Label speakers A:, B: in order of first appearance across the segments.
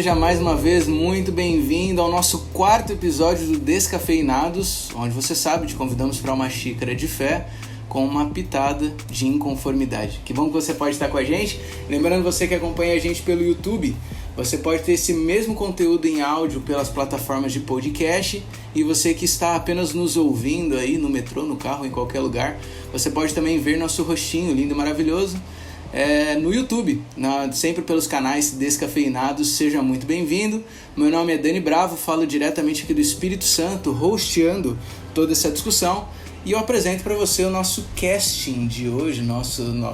A: seja mais uma vez muito bem-vindo ao nosso quarto episódio do Descafeinados, onde você sabe, te convidamos para uma xícara de fé com uma pitada de inconformidade. Que bom que você pode estar com a gente. Lembrando você que acompanha a gente pelo YouTube, você pode ter esse mesmo conteúdo em áudio pelas plataformas de podcast, e você que está apenas nos ouvindo aí no metrô, no carro, em qualquer lugar, você pode também ver nosso rostinho lindo e maravilhoso no YouTube, sempre pelos canais Descafeinados. Seja muito bem-vindo. Meu nome é Dani Bravo, falo diretamente aqui do Espírito Santo, hosteando toda essa discussão, e eu apresento para você o nosso casting de hoje,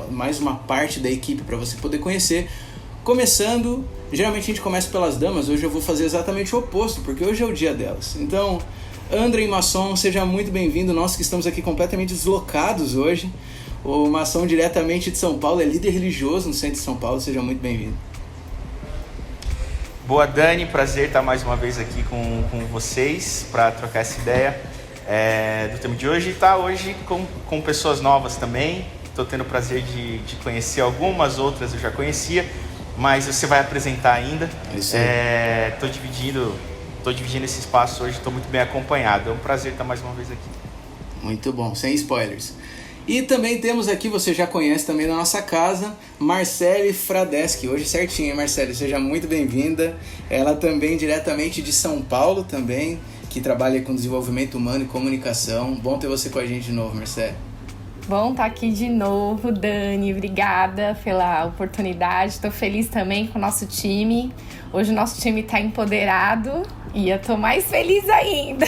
A: mais uma parte da equipe para você poder conhecer. Começando, geralmente a gente começa pelas damas, hoje eu vou fazer exatamente o oposto, porque hoje é o dia delas. Então, André Masson, seja muito bem-vindo. Nós que estamos aqui completamente deslocados hoje. O Masson, diretamente de São Paulo, é líder religioso no centro de São Paulo. Seja muito bem-vindo.
B: Boa, Dani. Prazer estar mais uma vez aqui com vocês para trocar essa ideia do tema de hoje. E tá hoje com pessoas novas também. Estou tendo o prazer de conhecer algumas, outras eu já conhecia, mas você vai apresentar ainda.
A: Isso aí.
B: Estou dividindo esse espaço hoje, estou muito bem acompanhado. É um prazer estar mais uma vez aqui.
A: Muito bom, sem spoilers. E também temos aqui, você já conhece também na nossa casa, Marcele Fradeschi. Hoje certinho, hein, Marcele? Seja muito bem-vinda. Ela também diretamente de São Paulo também, que trabalha com desenvolvimento humano e comunicação. Bom ter você com a gente de novo, Marcele.
C: Bom estar aqui de novo, Dani. Obrigada pela oportunidade. Estou feliz também com o nosso time. Hoje o nosso time está empoderado e eu estou mais feliz ainda.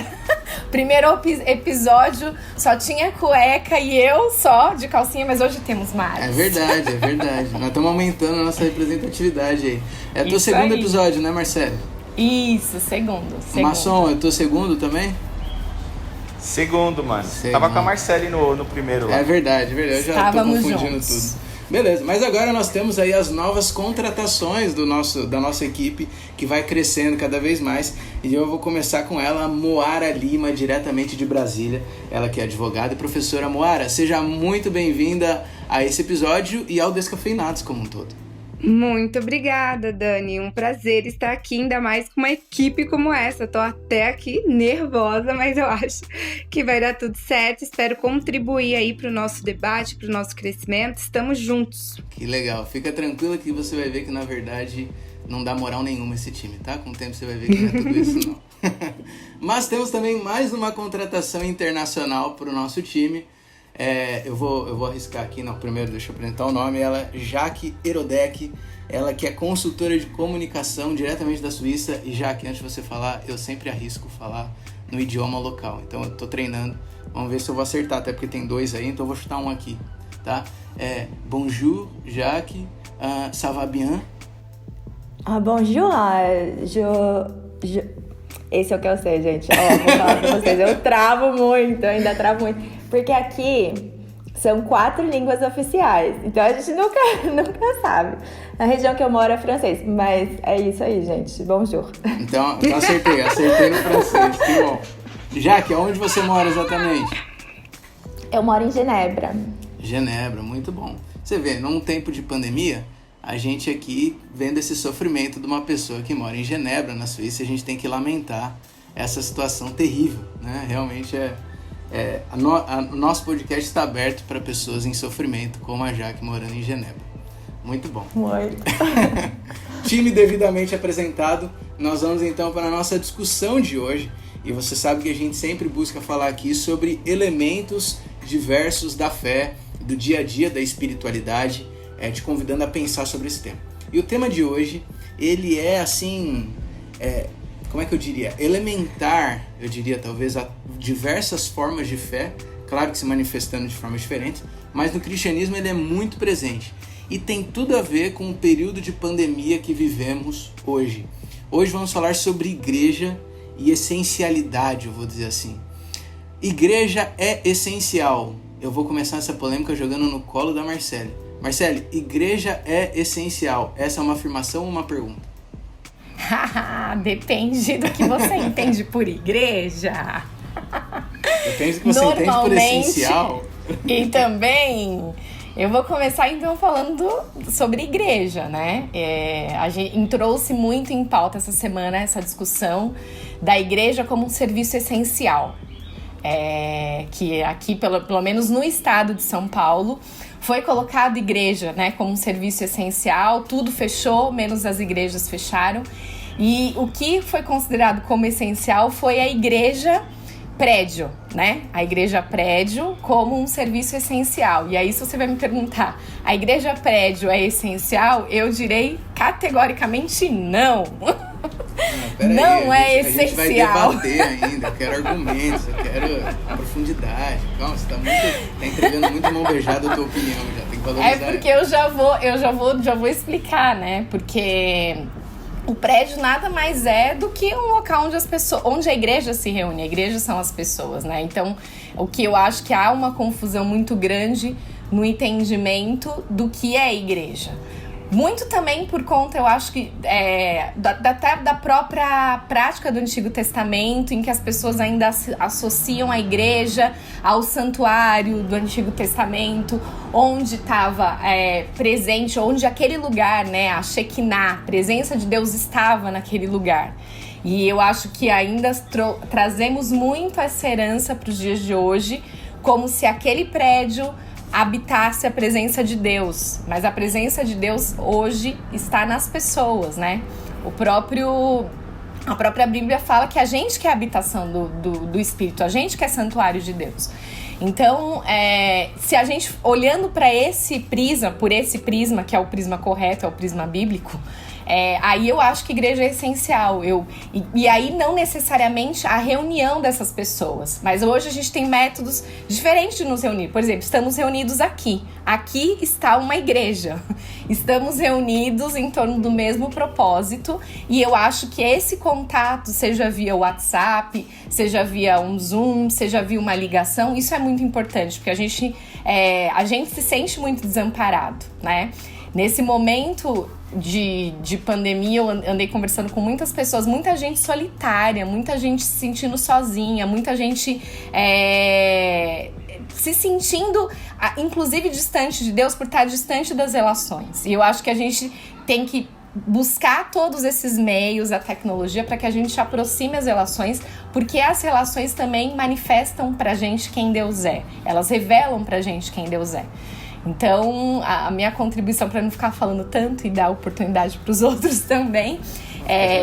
C: Primeiro episódio só tinha cueca e eu só de calcinha, mas hoje temos mais.
A: É verdade. Nós estamos aumentando a nossa representatividade aí. É o teu segundo episódio, né, Marcelo?
C: Isso, segundo.
A: Masson, é o teu segundo também?
B: Segundo, mano. Tava com a Marcele no primeiro lá.
A: É verdade. Eu já
C: Estávamos
A: tô confundindo
C: juntos.
A: tudo. Beleza, mas agora nós temos aí as novas contratações da nossa equipe, que vai crescendo cada vez mais, e eu vou começar com ela, Moara Lima, diretamente de Brasília, ela que é advogada e professora. Moara, seja muito bem-vinda a esse episódio e ao Descafeinados como um todo.
D: Muito obrigada, Dani. Um prazer estar aqui, ainda mais com uma equipe como essa. Eu tô até aqui nervosa, mas eu acho que vai dar tudo certo. Espero contribuir aí pro nosso debate, pro nosso crescimento. Estamos juntos.
A: Que legal. Fica tranquila que você vai ver que, na verdade, não dá moral nenhuma esse time, tá? Com o tempo você vai ver que não é tudo isso, não. Mas temos também mais uma contratação internacional pro nosso time. Eu vou arriscar aqui, não, primeiro deixa eu apresentar o nome. Ela é Jaque Erodek, ela que é consultora de comunicação diretamente da Suíça. E Jaque, antes de você falar, eu sempre arrisco falar no idioma local, então eu tô treinando, vamos ver se eu vou acertar, até porque tem dois aí, então eu vou chutar um aqui, tá? Bonjour, Jaque, ça va bien?
E: Bonjour, esse é o que eu sei, gente. Vou falar pra vocês, eu ainda travo muito. Porque aqui são 4 línguas oficiais, então a gente nunca sabe. Na região que eu moro é francês, mas é isso aí, gente. Bonjour.
A: Então acertei no francês, que bom. Jaque, onde você mora exatamente?
E: Eu moro em Genebra.
A: Genebra, muito bom. Você vê, num tempo de pandemia, a gente aqui vendo esse sofrimento de uma pessoa que mora em Genebra, na Suíça, a gente tem que lamentar essa situação terrível, né? Realmente o nosso podcast está aberto para pessoas em sofrimento, como a Jaque morando em Genebra. Muito bom.
E: Muito.
A: Time devidamente apresentado, nós vamos então para a nossa discussão de hoje. E você sabe que a gente sempre busca falar aqui sobre elementos diversos da fé, do dia a dia, da espiritualidade, te convidando a pensar sobre esse tema. E o tema de hoje, ele é assim, como é que eu diria? Elementar, eu diria talvez, a diversas formas de fé, claro que se manifestando de formas diferentes, mas no cristianismo ele é muito presente. E tem tudo a ver com o período de pandemia que vivemos hoje. Hoje vamos falar sobre igreja e essencialidade, eu vou dizer assim. Igreja é essencial. Eu vou começar essa polêmica jogando no colo da Marcele. Marcele, igreja é essencial. Essa é uma afirmação ou uma pergunta?
C: Depende do que você entende por igreja.
A: Depende do que você entende por essencial.
C: E também Eu vou começar então falando sobre igreja, né? A gente trouxe muito em pauta essa semana essa discussão da igreja como um serviço essencial. Que aqui, pelo menos no estado de São Paulo, foi colocado igreja, né, como um serviço essencial. Tudo fechou, menos as igrejas fecharam. E o que foi considerado como essencial foi a igreja prédio, né? A igreja prédio como um serviço essencial. E aí, se você vai me perguntar, a igreja prédio é essencial? Eu direi categoricamente não. Não é essencial.
A: A gente vai debater ainda, eu quero argumentos, eu quero profundidade. Calma, você tá entregando muito mão beijada a tua opinião, já tem que valorizar.
C: É porque eu já vou explicar, né? Porque o prédio nada mais é do que um local onde a igreja se reúne. A igreja são as pessoas, né? Então, o que eu acho que há uma confusão muito grande no entendimento do que é igreja. Muito também por conta, eu acho que, da própria prática do Antigo Testamento, em que as pessoas ainda associam a igreja ao santuário do Antigo Testamento, onde estava presente, onde aquele lugar, né, a Shekinah, a presença de Deus estava naquele lugar. E eu acho que ainda trazemos muito essa herança para os dias de hoje, como se aquele prédio habitasse a presença de Deus, mas a presença de Deus hoje está nas pessoas, né? A própria Bíblia fala que a gente que é a habitação do Espírito, a gente que é santuário de Deus. Então, se a gente, olhando para por esse prisma, que é o prisma correto, é o prisma bíblico, aí eu acho que igreja é essencial. E aí não necessariamente a reunião dessas pessoas, mas hoje a gente tem métodos diferentes de nos reunir. Por exemplo, estamos reunidos aqui. Aqui está uma igreja. Estamos reunidos em torno do mesmo propósito, e eu acho que esse contato, seja via WhatsApp, seja via um Zoom, seja via uma ligação, isso é muito importante, porque a gente se sente muito desamparado, né? Nesse momento de pandemia, eu andei conversando com muitas pessoas, muita gente solitária, muita gente se sentindo sozinha, muita gente se sentindo, inclusive, distante de Deus por estar distante das relações. E eu acho que a gente tem que buscar todos esses meios, a tecnologia, para que a gente aproxime as relações, porque as relações também manifestam pra gente quem Deus é. Elas revelam pra gente quem Deus é. Então, a minha contribuição, para não ficar falando tanto e dar oportunidade para os outros também,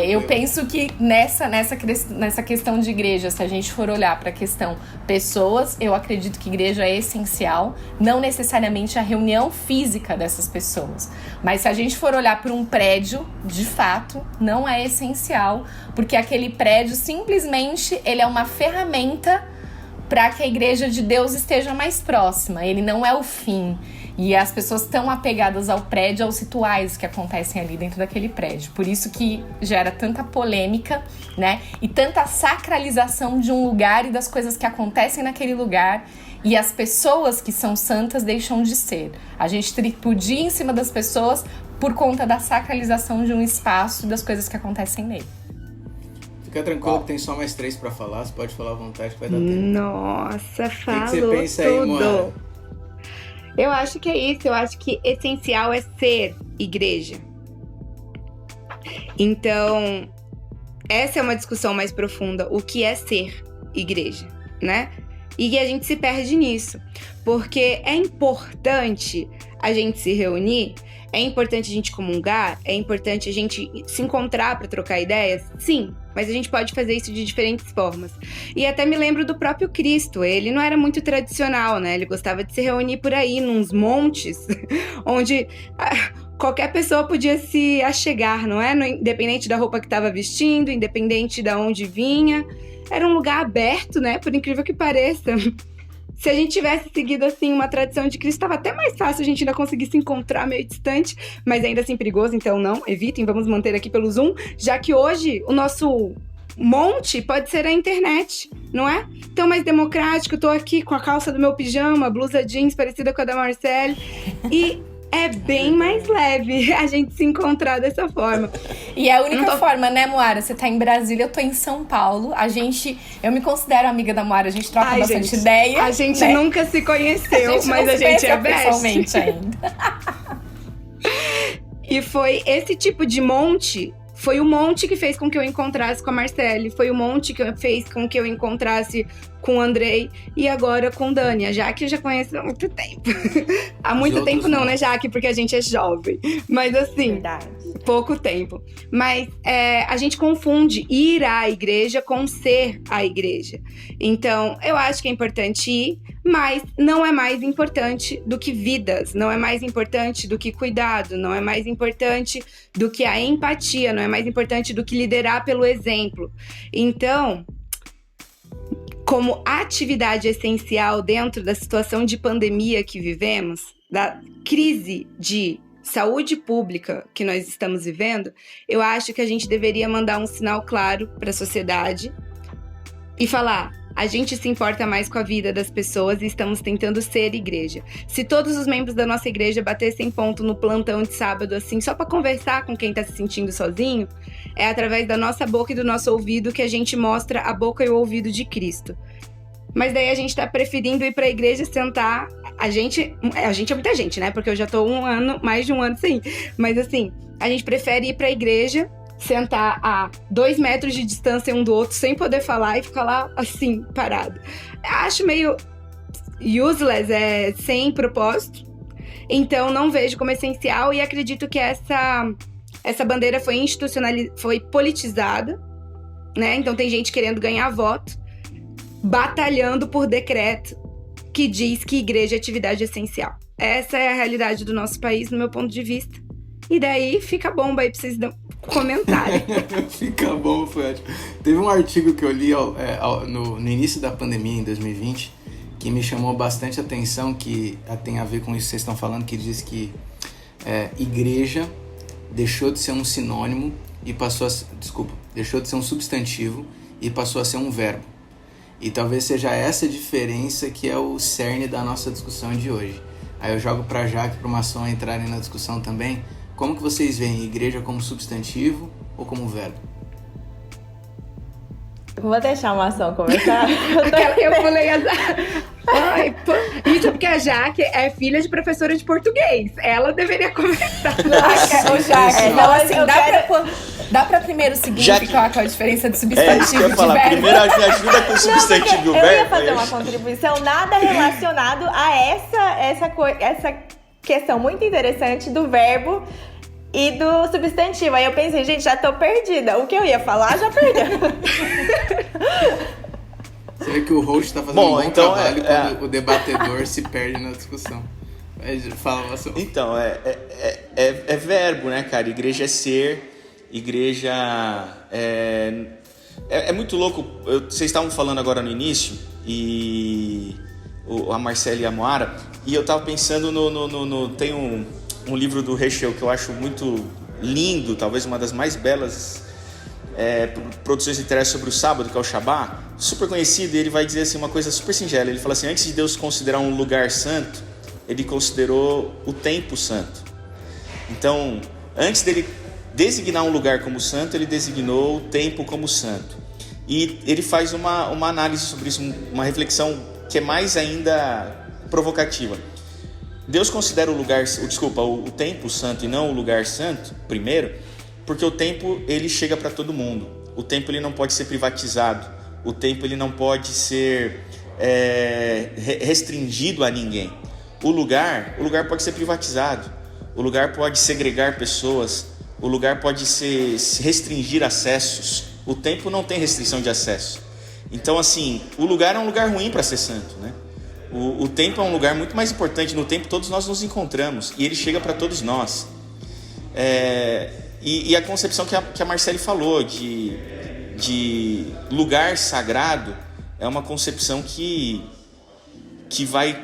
C: eu penso que nessa questão de igreja, se a gente for olhar para a questão pessoas, eu acredito que igreja é essencial, não necessariamente a reunião física dessas pessoas. Mas se a gente for olhar para um prédio, de fato, não é essencial, porque aquele prédio simplesmente ele é uma ferramenta para que a igreja de Deus esteja mais próxima. Ele não é o fim. E as pessoas estão apegadas ao prédio, aos rituais que acontecem ali dentro daquele prédio. Por isso que gera tanta polêmica, né? E tanta sacralização de um lugar e das coisas que acontecem naquele lugar. E as pessoas que são santas deixam de ser. A gente tripudia em cima das pessoas por conta da sacralização de um espaço e das coisas que acontecem nele.
A: Fica tranquilo que tem só mais 3 pra falar, você pode falar à vontade que vai dar tempo.
D: Nossa, falou
A: O que você pensa aí, Moara?
D: Eu acho que é isso, eu acho que essencial é ser igreja. Então, essa é uma discussão mais profunda, o que é ser igreja, né? E a gente se perde nisso, porque é importante a gente se reunir, é importante a gente comungar, é importante a gente se encontrar para trocar ideias, sim, mas a gente pode fazer isso de diferentes formas. E até me lembro do próprio Cristo, ele não era muito tradicional, né? Ele gostava de se reunir por aí, nos montes, onde qualquer pessoa podia se achegar, não é? Independente da roupa que estava vestindo, independente de onde vinha. Era um lugar aberto, né? Por incrível que pareça. Se a gente tivesse seguido, assim, uma tradição de Cristo, estava até mais fácil a gente ainda conseguir se encontrar meio distante, mas ainda assim perigoso, então não, evitem, vamos manter aqui pelo Zoom, já que hoje o nosso monte pode ser a internet, não é? Então, mais democrático, eu tô aqui com a calça do meu pijama, blusa jeans parecida com a da Marcele, e é bem mais leve a gente se encontrar dessa forma.
C: E é a única forma, né, Moara? Você tá em Brasília, eu tô em São Paulo. Eu me considero amiga da Moara, a gente troca bastante ideia.
D: A gente
C: né?
D: nunca se conheceu, mas a gente é best.
C: Pessoalmente ainda.
D: E foi esse tipo de monte, foi o monte que fez com que eu encontrasse com a Marcele, foi o monte que fez com que eu encontrasse com o Andrei e agora com o Dani. A Jaque eu já conheço há muito tempo. Há muito tempo não, né, Jaque? Porque a gente é jovem. Mas assim,
E: Verdade.
D: pouco tempo. Mas a gente confunde ir à igreja com ser a igreja. Então, eu acho que é importante ir, mas não é mais importante do que vidas, não é mais importante do que cuidado, não é mais importante do que a empatia, não é mais importante do que liderar pelo exemplo. Então, como atividade essencial dentro da situação de pandemia que vivemos, da crise de saúde pública que nós estamos vivendo, eu acho que a gente deveria mandar um sinal claro para a sociedade e falar: a gente se importa mais com a vida das pessoas e estamos tentando ser igreja. Se todos os membros da nossa igreja batessem ponto no plantão de sábado, assim, só para conversar com quem tá se sentindo sozinho, é através da nossa boca e do nosso ouvido que a gente mostra a boca e o ouvido de Cristo. Mas daí a gente tá preferindo ir pra igreja sentar. A gente é muita gente, né? Porque eu já tô mais de um ano sem. Mas assim, a gente prefere ir pra igreja, sentar a 2 metros de distância um do outro, sem poder falar e ficar lá, assim, parado. Acho meio useless, sem propósito. Então, não vejo como essencial e acredito que essa bandeira foi politizada, né? Então, tem gente querendo ganhar voto, batalhando por decreto que diz que igreja é atividade essencial. Essa é a realidade do nosso país, no meu ponto de vista. E daí, fica a bomba aí pra vocês comentarem.
A: Fica bom, foi ótimo. Teve um artigo que eu li no início da pandemia, em 2020, que me chamou bastante atenção, que tem a ver com isso que vocês estão falando, que diz que igreja deixou de ser um sinônimo e deixou de ser um substantivo e passou a ser um verbo. E talvez seja essa diferença que é o cerne da nossa discussão de hoje. Aí eu jogo pra Jaque e pro Maçom entrarem na discussão também. Como que vocês veem igreja como substantivo ou como verbo?
E: Vou deixar o Maçom começar.
D: Eu pulei as... Ai, isso porque a Jaque é filha de professora de português. Ela deveria começar.
C: Ô, Jaque, não, assim, dá pra primeiro significar qual a diferença de substantivo
B: isso que eu ia falar.
C: de verbo?
B: Primeiro me ajuda com o substantivo e o verbo.
E: Eu ia fazer uma contribuição nada relacionado a essa questão muito interessante do verbo e do substantivo. Aí eu pensei, gente, já tô perdida. O que eu ia falar, já perdeu.
A: Você vê que o host tá fazendo um bom trabalho quando o debatedor se perde na discussão. Fala, Maçom.
B: Então, é verbo, né, cara? Igreja é ser, igreja é muito louco. Vocês estavam falando agora no início, e a Marcele e a Moara, e eu tava pensando tem um livro do Heschel que eu acho muito lindo, talvez uma das mais belas produções literárias sobre o sábado, que é o Shabá, super conhecido, e ele vai dizer assim, uma coisa super singela. Ele fala assim: antes de Deus considerar um lugar santo, ele considerou o tempo santo. Então, antes dele designar um lugar como santo, ele designou o tempo como santo. E ele faz uma análise sobre isso, uma reflexão que é mais ainda provocativa. Deus considera o tempo santo e não o lugar santo, primeiro, porque o tempo ele chega para todo mundo. O tempo ele não pode ser privatizado. O tempo ele não pode ser restringido a ninguém. O lugar pode ser privatizado. O lugar pode segregar pessoas. O lugar pode restringir acessos. O tempo não tem restrição de acesso. Então, assim, o lugar é um lugar ruim para ser santo, né? O tempo é um lugar muito mais importante. No tempo todos nós nos encontramos e ele chega para todos nós. E a concepção que a Marcele falou de lugar sagrado é uma concepção que vai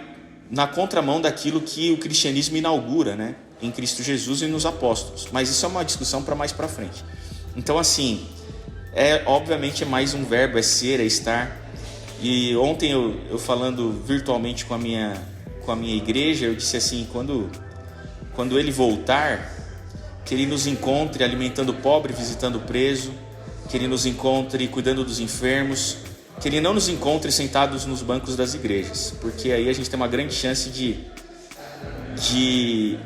B: na contramão daquilo que o cristianismo inaugura, né? Em Cristo Jesus e nos apóstolos. Mas isso é uma discussão para mais para frente. Então, assim, obviamente é mais um verbo, é ser, é estar. E ontem eu falando virtualmente com a minha igreja, eu disse assim, quando quando Ele voltar, que Ele nos encontre alimentando o pobre, visitando o preso, que Ele nos encontre cuidando dos enfermos, que Ele não nos encontre sentados nos bancos das igrejas, porque aí a gente tem uma grande chance de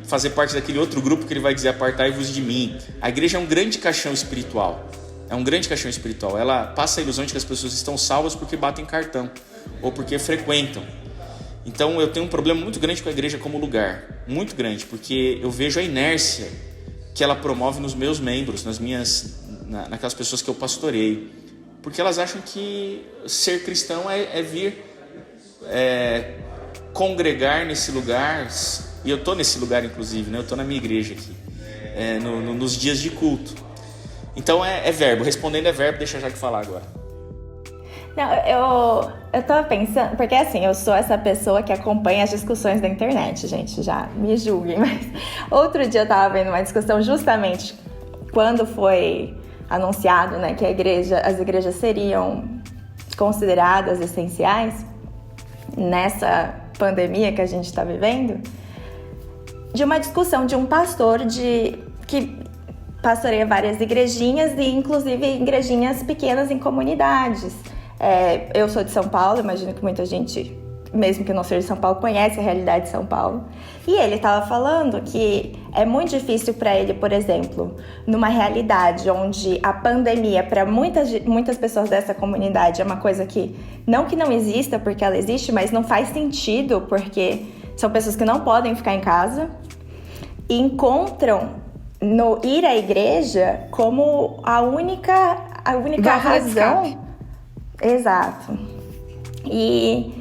B: fazer parte daquele outro grupo que Ele vai dizer: apartai-vos de mim. A igreja é um grande caixão espiritual. Ela passa a ilusão de que as pessoas estão salvas porque batem cartão ou porque frequentam. Então eu tenho um problema muito grande com a igreja como lugar, muito grande, porque eu vejo a inércia que ela promove nos meus membros, naquelas pessoas que eu pastoreio, porque elas acham que ser cristão é vir congregar nesse lugar, e eu estou nesse lugar inclusive, né? Eu estou na minha igreja aqui, nos dias de culto. Então é verbo, respondendo é verbo, deixa a Jaque falar agora.
E: Não, eu tô pensando, porque assim, eu sou essa pessoa que acompanha as discussões da internet, gente, já me julguem, mas outro dia eu tava vendo uma discussão justamente quando foi anunciado, né, que as igrejas seriam consideradas essenciais nessa pandemia que a gente está vivendo, de uma discussão de um pastor que pastoreia várias igrejinhas e inclusive igrejinhas pequenas em comunidades. Eu sou de São Paulo, imagino que muita gente, mesmo que não seja de São Paulo, conhece a realidade de São Paulo. E ele estava falando que é muito difícil para ele, por exemplo, numa realidade onde a pandemia para muitas pessoas dessa comunidade é uma coisa que não exista, porque ela existe, mas não faz sentido, porque são pessoas que não podem ficar em casa e encontram no ir à igreja como a única razão. Exato. E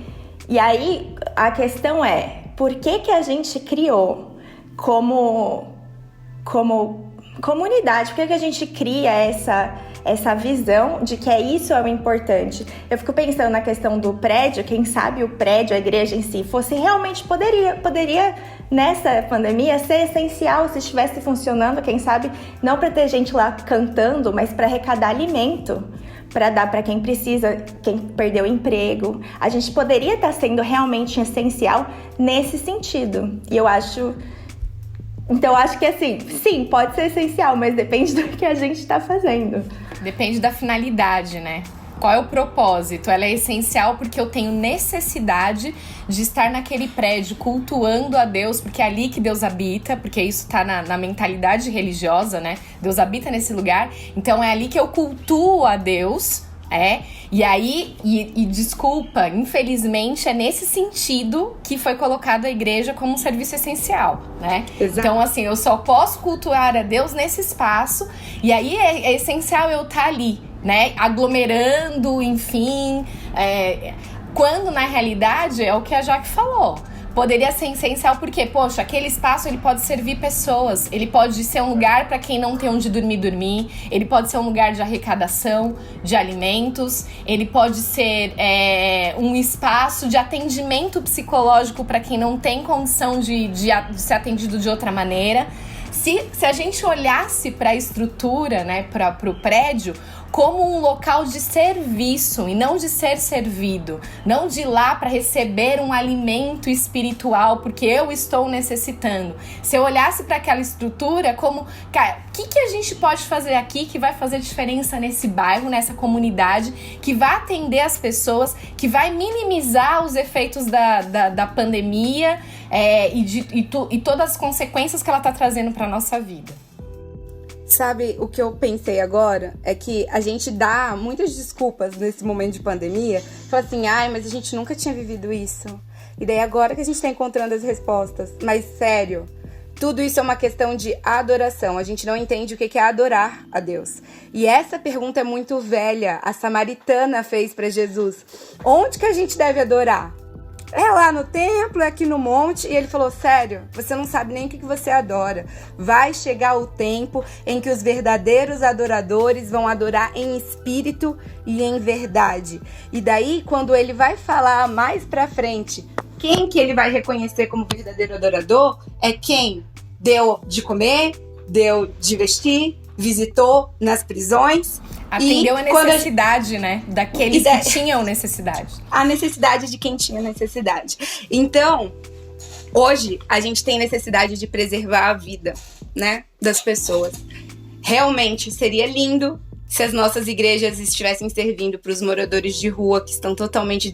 E: aí a questão é, por que a gente criou como comunidade? Por que a gente cria essa visão de que isso é o importante? Eu fico pensando na questão do prédio, quem sabe o prédio, a igreja em si, poderia nessa pandemia ser essencial se estivesse funcionando, quem sabe, não para ter gente lá cantando, mas para arrecadar alimento, para dar para quem precisa, quem perdeu o emprego. A gente poderia estar sendo realmente essencial nesse sentido. E eu acho que assim, sim, pode ser essencial, mas depende do que a gente está fazendo.
C: Depende da finalidade, né? Qual é o propósito? Ela é essencial porque eu tenho necessidade de estar naquele prédio cultuando a Deus, porque é ali que Deus habita, porque isso está na mentalidade religiosa, né? Deus habita nesse lugar, então é ali que eu cultuo a Deus, e aí, desculpa, infelizmente é nesse sentido que foi colocado a igreja como um serviço essencial, né? Exato. Então assim, eu só posso cultuar a Deus nesse espaço, e aí é essencial eu estar ali, né, aglomerando, enfim, quando na realidade é o que a Jaque falou. Poderia ser essencial porque, poxa, aquele espaço ele pode servir pessoas, ele pode ser um lugar para quem não tem onde dormir, ele pode ser um lugar de arrecadação de alimentos, ele pode ser um espaço de atendimento psicológico para quem não tem condição de ser atendido de outra maneira. Se a gente olhasse para a estrutura, né, para o prédio, como um local de serviço e não de ser servido, não de ir lá para receber um alimento espiritual porque eu estou necessitando. Se eu olhasse para aquela estrutura como, cara, o que a gente pode fazer aqui que vai fazer diferença nesse bairro, nessa comunidade, que vai atender as pessoas, que vai minimizar os efeitos da pandemia e todas as consequências que ela está trazendo para a nossa vida.
D: Sabe, o que eu pensei agora é que a gente dá muitas desculpas nesse momento de pandemia. Fala assim, mas a gente nunca tinha vivido isso. E daí agora que a gente está encontrando as respostas. Mas sério, tudo isso é uma questão de adoração. A gente não entende o que é adorar a Deus. E essa pergunta é muito velha. A samaritana fez para Jesus. Onde que a gente deve adorar? É lá no templo, é aqui no monte. E ele falou, sério, você não sabe nem o que você adora. Vai chegar o tempo em que os verdadeiros adoradores vão adorar em espírito e em verdade. E daí, quando ele vai falar mais pra frente, quem que ele vai reconhecer como verdadeiro adorador é quem deu de comer, deu de vestir, visitou nas prisões.
C: Atendeu a necessidade, né? Daqueles que tinham necessidade.
D: A necessidade de quem tinha necessidade. Então, Hoje, a gente tem necessidade de preservar a vida, né, das pessoas. Realmente, seria lindo se as nossas igrejas estivessem servindo para os moradores de rua que estão totalmente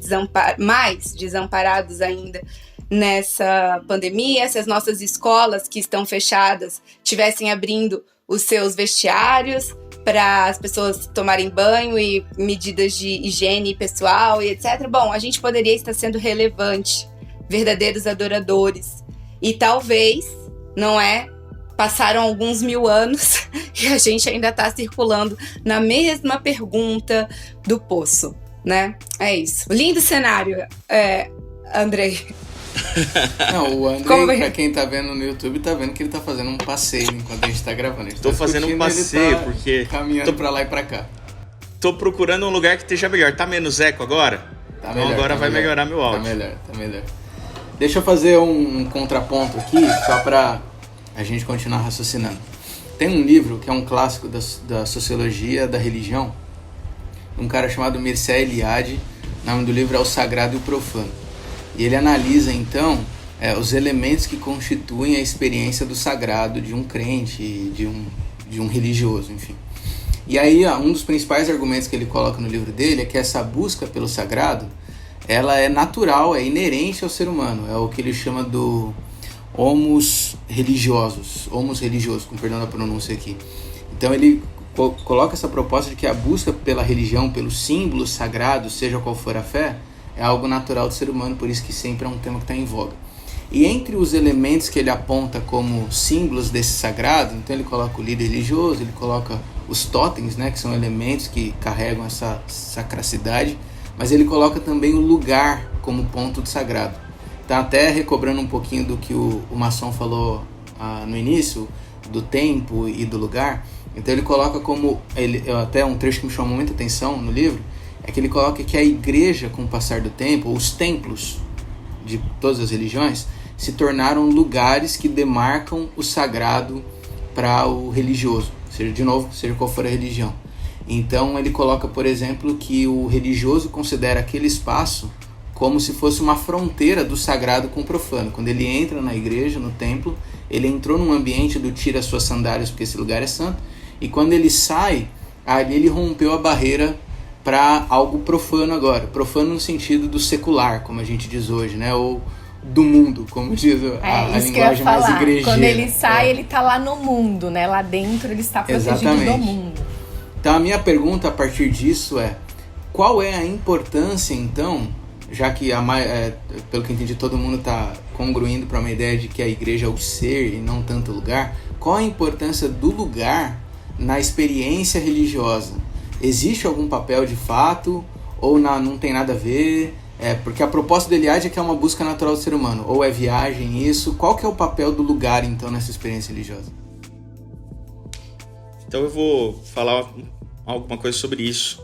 D: mais desamparados ainda nessa pandemia, se as nossas escolas que estão fechadas estivessem abrindo os seus vestiários para as pessoas tomarem banho e medidas de higiene pessoal e etc. Bom, a gente poderia estar sendo relevante, verdadeiros adoradores. E talvez, não é? Passaram alguns 1000 anos e a gente ainda está circulando na mesma pergunta do poço, né? É isso. Lindo cenário, Andrei.
A: Não, o Andrei, pra quem tá vendo no YouTube, tá vendo que ele tá fazendo um passeio enquanto a gente tá gravando.
B: Tô fazendo um passeio porque...
A: caminhando pra lá e pra cá.
B: Tô procurando um lugar que esteja melhor. Tá menos eco agora?
A: Tá
B: então
A: melhor,
B: agora
A: tá
B: vai
A: melhor.
B: melhorar meu áudio.
A: Tá melhor. Deixa eu fazer um contraponto aqui, só pra a gente continuar raciocinando. Tem um livro que é um clássico da sociologia da religião, um cara chamado Mircea Eliade. O nome do livro é O Sagrado e o Profano. E ele analisa, então, os elementos que constituem a experiência do sagrado de um crente, de um religioso, enfim. E aí, um dos principais argumentos que ele coloca no livro dele é que essa busca pelo sagrado, ela é natural, é inerente ao ser humano. É o que ele chama do homus religioso, com perdão da pronúncia aqui. Então ele coloca essa proposta de que a busca pela religião, pelos símbolos sagrados, seja qual for a fé, é algo natural do ser humano, por isso que sempre é um tema que está em voga. E entre os elementos que ele aponta como símbolos desse sagrado, então ele coloca o líder religioso, ele coloca os totens, né, que são elementos que carregam essa sacracidade, mas ele coloca também o lugar como ponto do sagrado. Tá até recobrando um pouquinho do que o maçom falou no início, do tempo e do lugar. Então ele coloca como, até um trecho que me chamou muita atenção no livro, é que ele coloca que a igreja, com o passar do tempo, os templos de todas as religiões, se tornaram lugares que demarcam o sagrado para o religioso, seja qual for a religião. Então ele coloca, por exemplo, que o religioso considera aquele espaço como se fosse uma fronteira do sagrado com o profano. Quando ele entra na igreja, no templo, ele entrou num ambiente do tira as suas sandálias porque esse lugar é santo, e quando ele sai, ali ele rompeu a barreira para algo profano agora. Profano no sentido do secular, como a gente diz hoje, né? Ou do mundo, como diz a linguagem mais igrejeira.
C: Quando ele sai, ele tá lá no mundo, né? Lá dentro ele está protegido do mundo.
A: Então a minha pergunta a partir disso é: qual é a importância, então, já que pelo que eu entendi todo mundo está congruindo para uma ideia de que a igreja é o ser e não tanto o lugar, qual a importância do lugar na experiência religiosa? Existe algum papel de fato ou não tem nada a ver? Porque a proposta do Eliade é que é uma busca natural do ser humano, ou é viagem, isso. Qual que é o papel do lugar, então, nessa experiência religiosa?
B: Então eu vou falar alguma coisa sobre isso,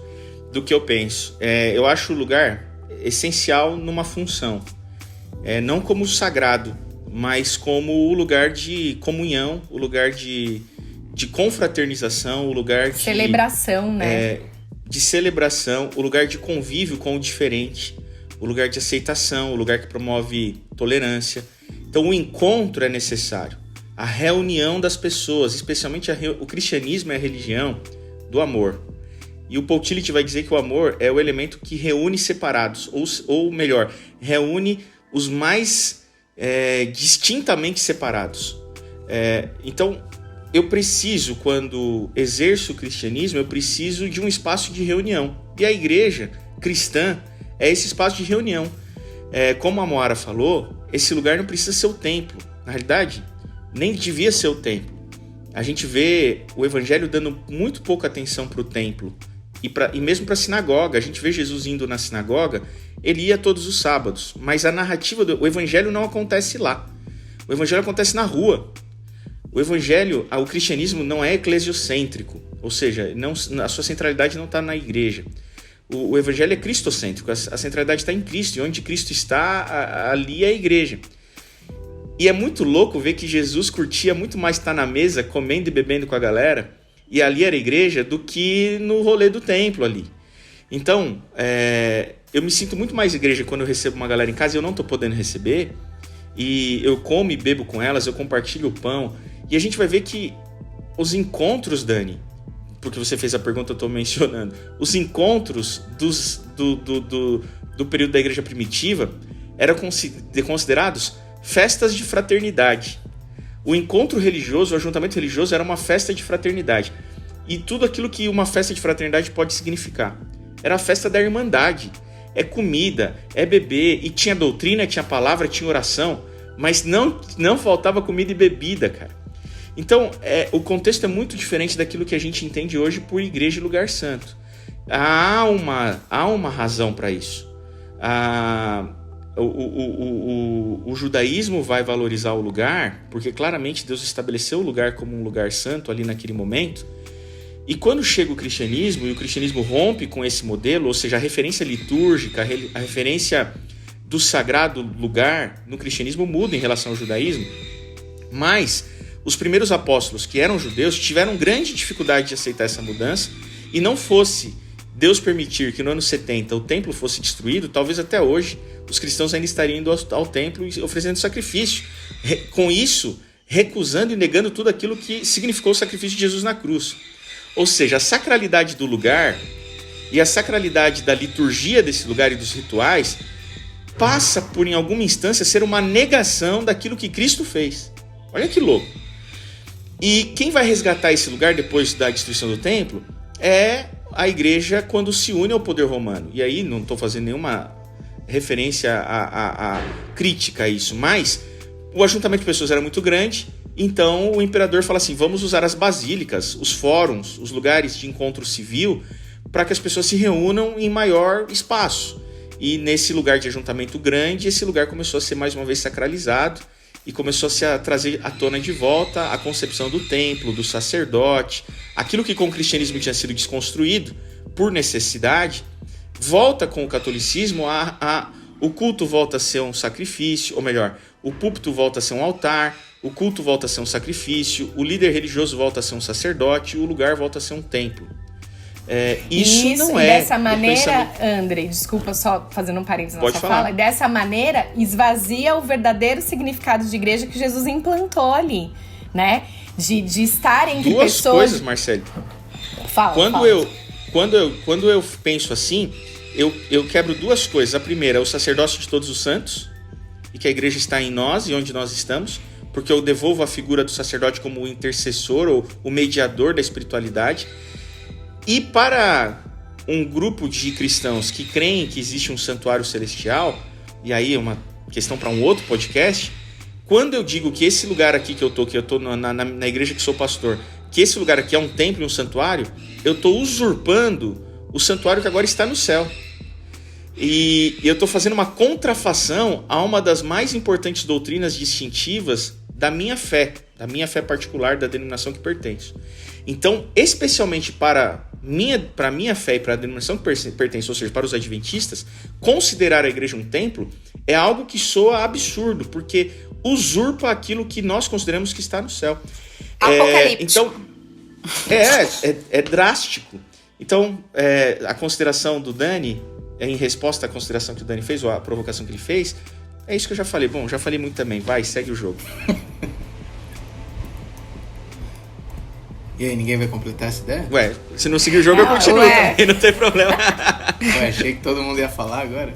B: do que eu penso. Eu acho o lugar essencial numa função, não como sagrado, mas como o lugar de comunhão, o lugar de confraternização, o lugar de
C: celebração, né?
B: De celebração, o lugar de convívio com o diferente, o lugar de aceitação, o lugar que promove tolerância. Então o encontro é necessário, a reunião das pessoas, especialmente o cristianismo é a religião do amor. E o Paul Tillich vai dizer que o amor é o elemento que reúne separados, ou melhor, reúne os mais distintamente separados. Então, eu preciso, quando exerço o cristianismo, eu preciso de um espaço de reunião. E a igreja cristã é esse espaço de reunião. Como a Moara falou, esse lugar não precisa ser o templo. Na realidade, nem devia ser o templo. A gente vê o evangelho dando muito pouca atenção para o templo. E mesmo para a sinagoga. A gente vê Jesus indo na sinagoga, ele ia todos os sábados. Mas a narrativa do evangelho não acontece lá. O evangelho acontece na rua. O evangelho, o cristianismo não é eclesiocêntrico, ou seja, a sua centralidade não está na igreja. O evangelho é cristocêntrico, a centralidade está em Cristo, e onde Cristo está, ali é a igreja. E é muito louco ver que Jesus curtia muito mais estar na mesa, comendo e bebendo com a galera, e ali era a igreja, do que no rolê do templo ali. Então, eu me sinto muito mais igreja quando eu recebo uma galera em casa e eu não estou podendo receber, e eu como e bebo com elas, eu compartilho o pão. E a gente vai ver que os encontros, Dani, porque você fez a pergunta, eu estou mencionando, os encontros do período da igreja primitiva eram considerados festas de fraternidade. O encontro religioso, o ajuntamento religioso era uma festa de fraternidade. E tudo aquilo que uma festa de fraternidade pode significar. Era a festa da irmandade. É comida, é beber, e tinha doutrina, tinha palavra, tinha oração, mas não faltava comida e bebida, cara. Então, o contexto é muito diferente daquilo que a gente entende hoje por igreja e lugar santo. Há uma razão para isso. O judaísmo vai valorizar o lugar, porque claramente Deus estabeleceu o lugar como um lugar santo ali naquele momento. E quando chega o cristianismo, e o cristianismo rompe com esse modelo, ou seja, a referência litúrgica, a referência do sagrado lugar no cristianismo muda em relação ao judaísmo, mas os primeiros apóstolos que eram judeus tiveram grande dificuldade de aceitar essa mudança, e não fosse Deus permitir que no ano 70 o templo fosse destruído, talvez até hoje os cristãos ainda estariam indo ao templo e oferecendo sacrifício. Com isso, recusando e negando tudo aquilo que significou o sacrifício de Jesus na cruz. Ou seja, a sacralidade do lugar e a sacralidade da liturgia desse lugar e dos rituais passa por, em alguma instância, ser uma negação daquilo que Cristo fez. Olha que louco. E quem vai resgatar esse lugar depois da destruição do templo é a igreja quando se une ao poder romano. E aí não estou fazendo nenhuma referência a crítica a isso, mas o ajuntamento de pessoas era muito grande, então o imperador fala assim, vamos usar as basílicas, os fóruns, os lugares de encontro civil, para que as pessoas se reúnam em maior espaço. E nesse lugar de ajuntamento grande, esse lugar começou a ser mais uma vez sacralizado e começou a trazer à tona de volta a concepção do templo, do sacerdote, aquilo que com o cristianismo tinha sido desconstruído por necessidade, volta com o catolicismo, o culto volta a ser um sacrifício, ou melhor, o púlpito volta a ser um altar, o culto volta a ser um sacrifício, o líder religioso volta a ser um sacerdote, o lugar volta a ser um templo. Isso não é...
C: Dessa maneira, André, desculpa só fazendo um parênteses na nossa fala, dessa maneira esvazia o verdadeiro significado de igreja que Jesus implantou ali, né? De estar entre pessoas...
B: Duas coisas, Marcele.
C: Fala.
B: Quando eu penso assim, eu quebro duas coisas. A primeira é o sacerdócio de todos os santos, e que a igreja está em nós e onde nós estamos, porque eu devolvo a figura do sacerdote como o intercessor ou o mediador da espiritualidade. E para um grupo de cristãos que creem que existe um santuário celestial, e aí é uma questão para um outro podcast, quando eu digo que esse lugar aqui que eu tô na igreja que sou pastor, que esse lugar aqui é um templo e um santuário, eu estou usurpando o santuário que agora está no céu. E eu estou fazendo uma contrafação a uma das mais importantes doutrinas distintivas da minha fé particular, da denominação que pertenço. Então, especialmente para minha fé e para a denominação que pertenço, ou seja, para os adventistas, considerar a igreja um templo é algo que soa absurdo, porque usurpa aquilo que nós consideramos que está no céu.
C: Apocalíptico.
B: Então, é drástico. Então, a consideração do Dani, em resposta à consideração que o Dani fez, ou à provocação que ele fez, é isso que eu já falei. Bom, já falei muito também. Vai, segue o jogo.
A: E aí, ninguém vai completar essa ideia?
B: Ué, se não seguir o jogo, eu continuo também, não tem problema.
A: Ué, achei que todo mundo ia falar agora.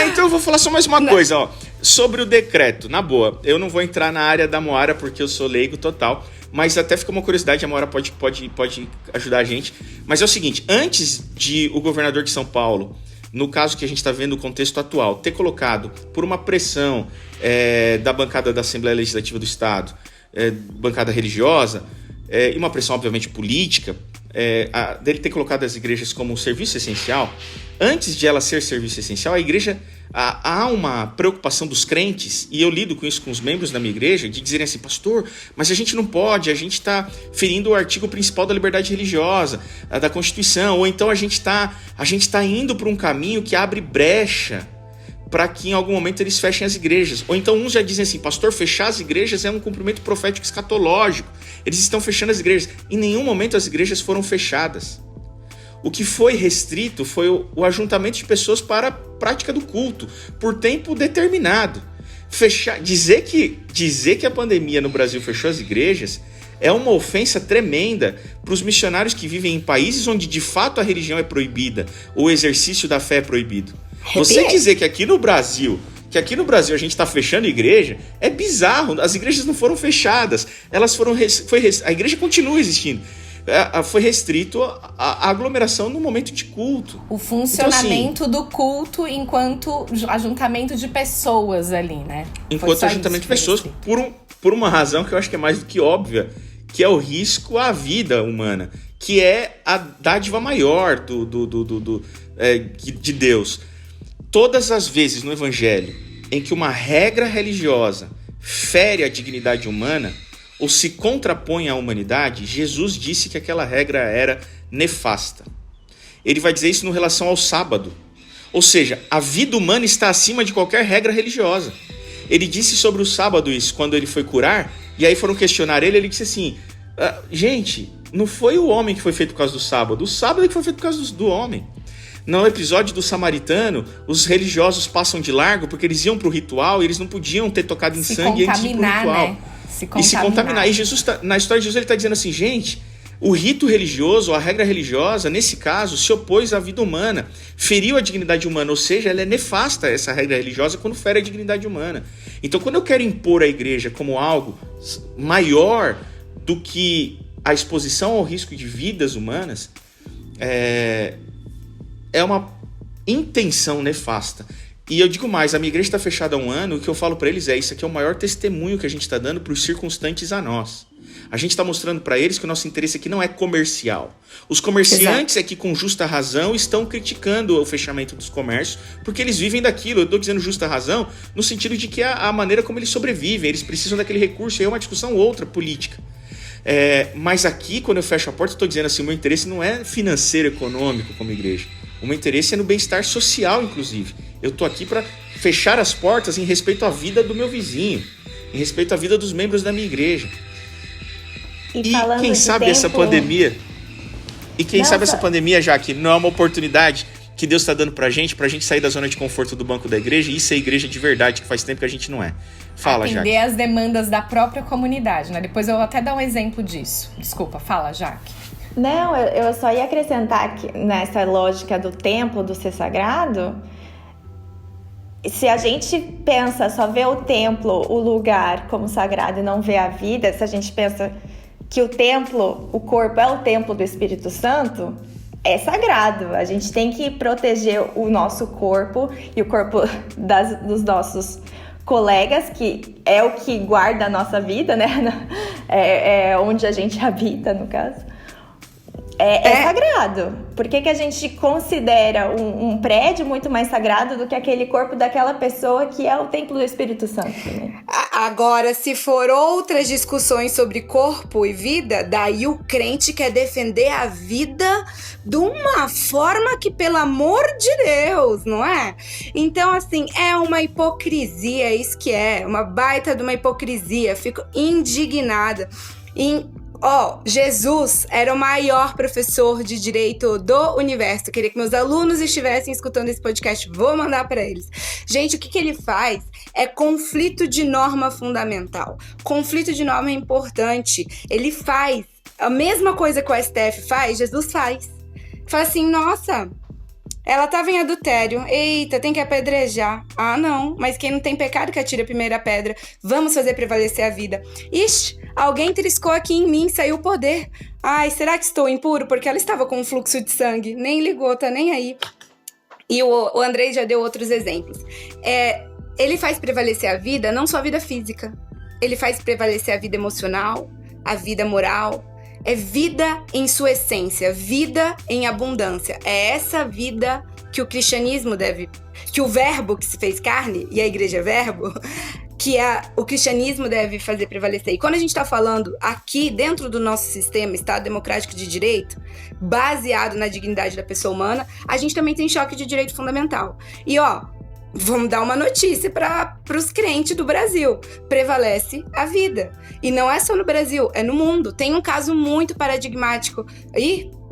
B: Então eu vou falar só mais uma coisa, ó. Sobre o decreto, na boa, eu não vou entrar na área da Moara porque eu sou leigo total, mas até fica uma curiosidade, a Moara pode ajudar a gente. Mas é o seguinte, antes de o governador de São Paulo, no caso que a gente está vendo o contexto atual, ter colocado por uma pressão da bancada da Assembleia Legislativa do Estado, bancada religiosa, e uma pressão obviamente política, dele ter colocado as igrejas como um serviço essencial, antes de ela ser serviço essencial, a igreja, há uma preocupação dos crentes, e eu lido com isso com os membros da minha igreja, de dizerem assim, pastor, mas a gente não pode, a gente está ferindo o artigo principal da liberdade religiosa, da Constituição, ou então a gente está indo para um caminho que abre brecha para que em algum momento eles fechem as igrejas. Ou então uns já dizem assim, pastor, fechar as igrejas é um cumprimento profético escatológico. Eles estão fechando as igrejas. Em nenhum momento as igrejas foram fechadas. O que foi restrito foi o ajuntamento de pessoas para a prática do culto, por tempo determinado. dizer que a pandemia no Brasil fechou as igrejas é uma ofensa tremenda para os missionários que vivem em países onde de fato a religião é proibida, ou o exercício da fé é proibido. Você dizer que aqui no Brasil a gente está fechando igreja, é bizarro. As igrejas não foram fechadas, elas foram a igreja continua existindo. Foi restrito a aglomeração no momento de culto.
C: O funcionamento do culto enquanto ajuntamento de pessoas ali, né?
B: Enquanto ajuntamento de pessoas, por uma razão que eu acho que é mais do que óbvia, que é o risco à vida humana, que é a dádiva maior de Deus. Todas as vezes no Evangelho em que uma regra religiosa fere a dignidade humana ou se contrapõe à humanidade, Jesus disse que aquela regra era nefasta. Ele vai dizer isso em relação ao sábado. Ou seja, a vida humana está acima de qualquer regra religiosa. Ele disse sobre o sábado isso, quando ele foi curar, e aí foram questionar ele disse assim, gente, não foi o homem que foi feito por causa do sábado, o sábado é que foi feito por causa do homem. No episódio do samaritano, os religiosos passam de largo porque eles iam para o ritual e eles não podiam ter tocado em sangue antes de ir para o ritual.
C: Né?
B: Se contaminar. E Jesus, na história de Jesus, ele está dizendo assim, gente, o rito religioso, a regra religiosa, nesse caso, se opôs à vida humana, feriu a dignidade humana, ou seja, ela é nefasta, essa regra religiosa, quando fere a dignidade humana. Então, quando eu quero impor a igreja como algo maior do que a exposição ao risco de vidas humanas, é uma intenção nefasta. E eu digo mais, a minha igreja está fechada há 1 ano, o que eu falo para eles isso aqui é o maior testemunho que a gente está dando para os circunstantes a nós. A gente está mostrando para eles que o nosso interesse aqui não é comercial. Os comerciantes aqui, com justa razão, estão criticando o fechamento dos comércios, porque eles vivem daquilo. Eu estou dizendo justa razão no sentido de que é a maneira como eles sobrevivem, eles precisam daquele recurso, e é uma discussão outra, política. Mas aqui, quando eu fecho a porta, eu estou dizendo assim, o meu interesse não é financeiro, econômico como igreja. O meu interesse é no bem-estar social, inclusive. Eu estou aqui para fechar as portas em respeito à vida do meu vizinho, em respeito à vida dos membros da minha igreja. E quem sabe essa pandemia... essa pandemia, Jaque, não é uma oportunidade que Deus está dando pra gente sair da zona de conforto do banco da igreja e ser igreja de verdade, que faz tempo que a gente não é. Fala, Jaque.
C: Atender as demandas da própria comunidade, né? Depois eu vou até dar um exemplo disso. Desculpa, fala, Jaque.
E: Não, eu só ia acrescentar que nessa lógica do templo, do ser sagrado, se a gente pensa, só vê o templo, o lugar como sagrado e não vê a vida, se a gente pensa que o templo, o corpo é o templo do Espírito Santo, é sagrado. A gente tem que proteger o nosso corpo e o corpo dos nossos colegas, que é o que guarda a nossa vida, né? É onde a gente habita, no caso. É sagrado. Por que a gente considera um prédio muito mais sagrado do que aquele corpo daquela pessoa que é o templo do Espírito Santo? Né?
D: Agora, se for outras discussões sobre corpo e vida, daí o crente quer defender a vida de uma forma que, pelo amor de Deus, não é? Então, assim, é uma hipocrisia, isso que é, uma baita de uma hipocrisia. Fico indignada Jesus era o maior professor de direito do universo. Queria que meus alunos estivessem escutando esse podcast. Vou mandar para eles. Gente, o que ele faz é conflito de norma fundamental. Conflito de norma é importante. Ele faz a mesma coisa que o STF faz, Jesus faz. Fala assim, nossa, ela estava em adultério. Eita, tem que apedrejar. Ah, não. Mas quem não tem pecado que atire a primeira pedra. Vamos fazer prevalecer a vida. Ixi, alguém triscou aqui em mim, saiu o poder. Ai, será que estou impuro? Porque ela estava com um fluxo de sangue. Nem ligou, tá nem aí. E o Andrei já deu outros exemplos. Ele faz prevalecer a vida, não só a vida física. Ele faz prevalecer a vida emocional, a vida moral. É vida em sua essência, vida em abundância. É essa vida que o cristianismo que o verbo que se fez carne, e a igreja é verbo, que o cristianismo deve fazer prevalecer. E quando a gente está falando aqui, dentro do nosso sistema, Estado Democrático de Direito, baseado na dignidade da pessoa humana, a gente também tem choque de direito fundamental. E vamos dar uma notícia para os crentes do Brasil. Prevalece a vida. E não é só no Brasil, é no mundo. Tem um caso muito paradigmático.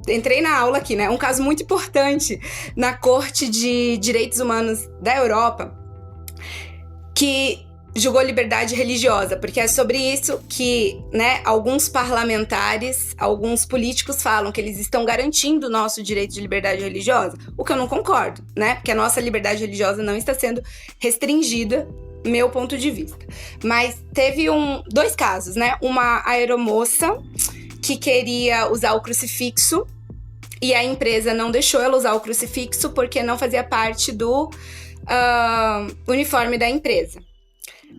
D: Entrei na aula aqui, né? Um caso muito importante na Corte de Direitos Humanos da Europa, que julgou liberdade religiosa, porque é sobre isso que, né, alguns parlamentares, alguns políticos falam que eles estão garantindo o nosso direito de liberdade religiosa, o que eu não concordo, né, porque a nossa liberdade religiosa não está sendo restringida, meu ponto de vista. Mas teve dois casos, né, uma aeromoça que queria usar o crucifixo e a empresa não deixou ela usar o crucifixo porque não fazia parte do uniforme da empresa.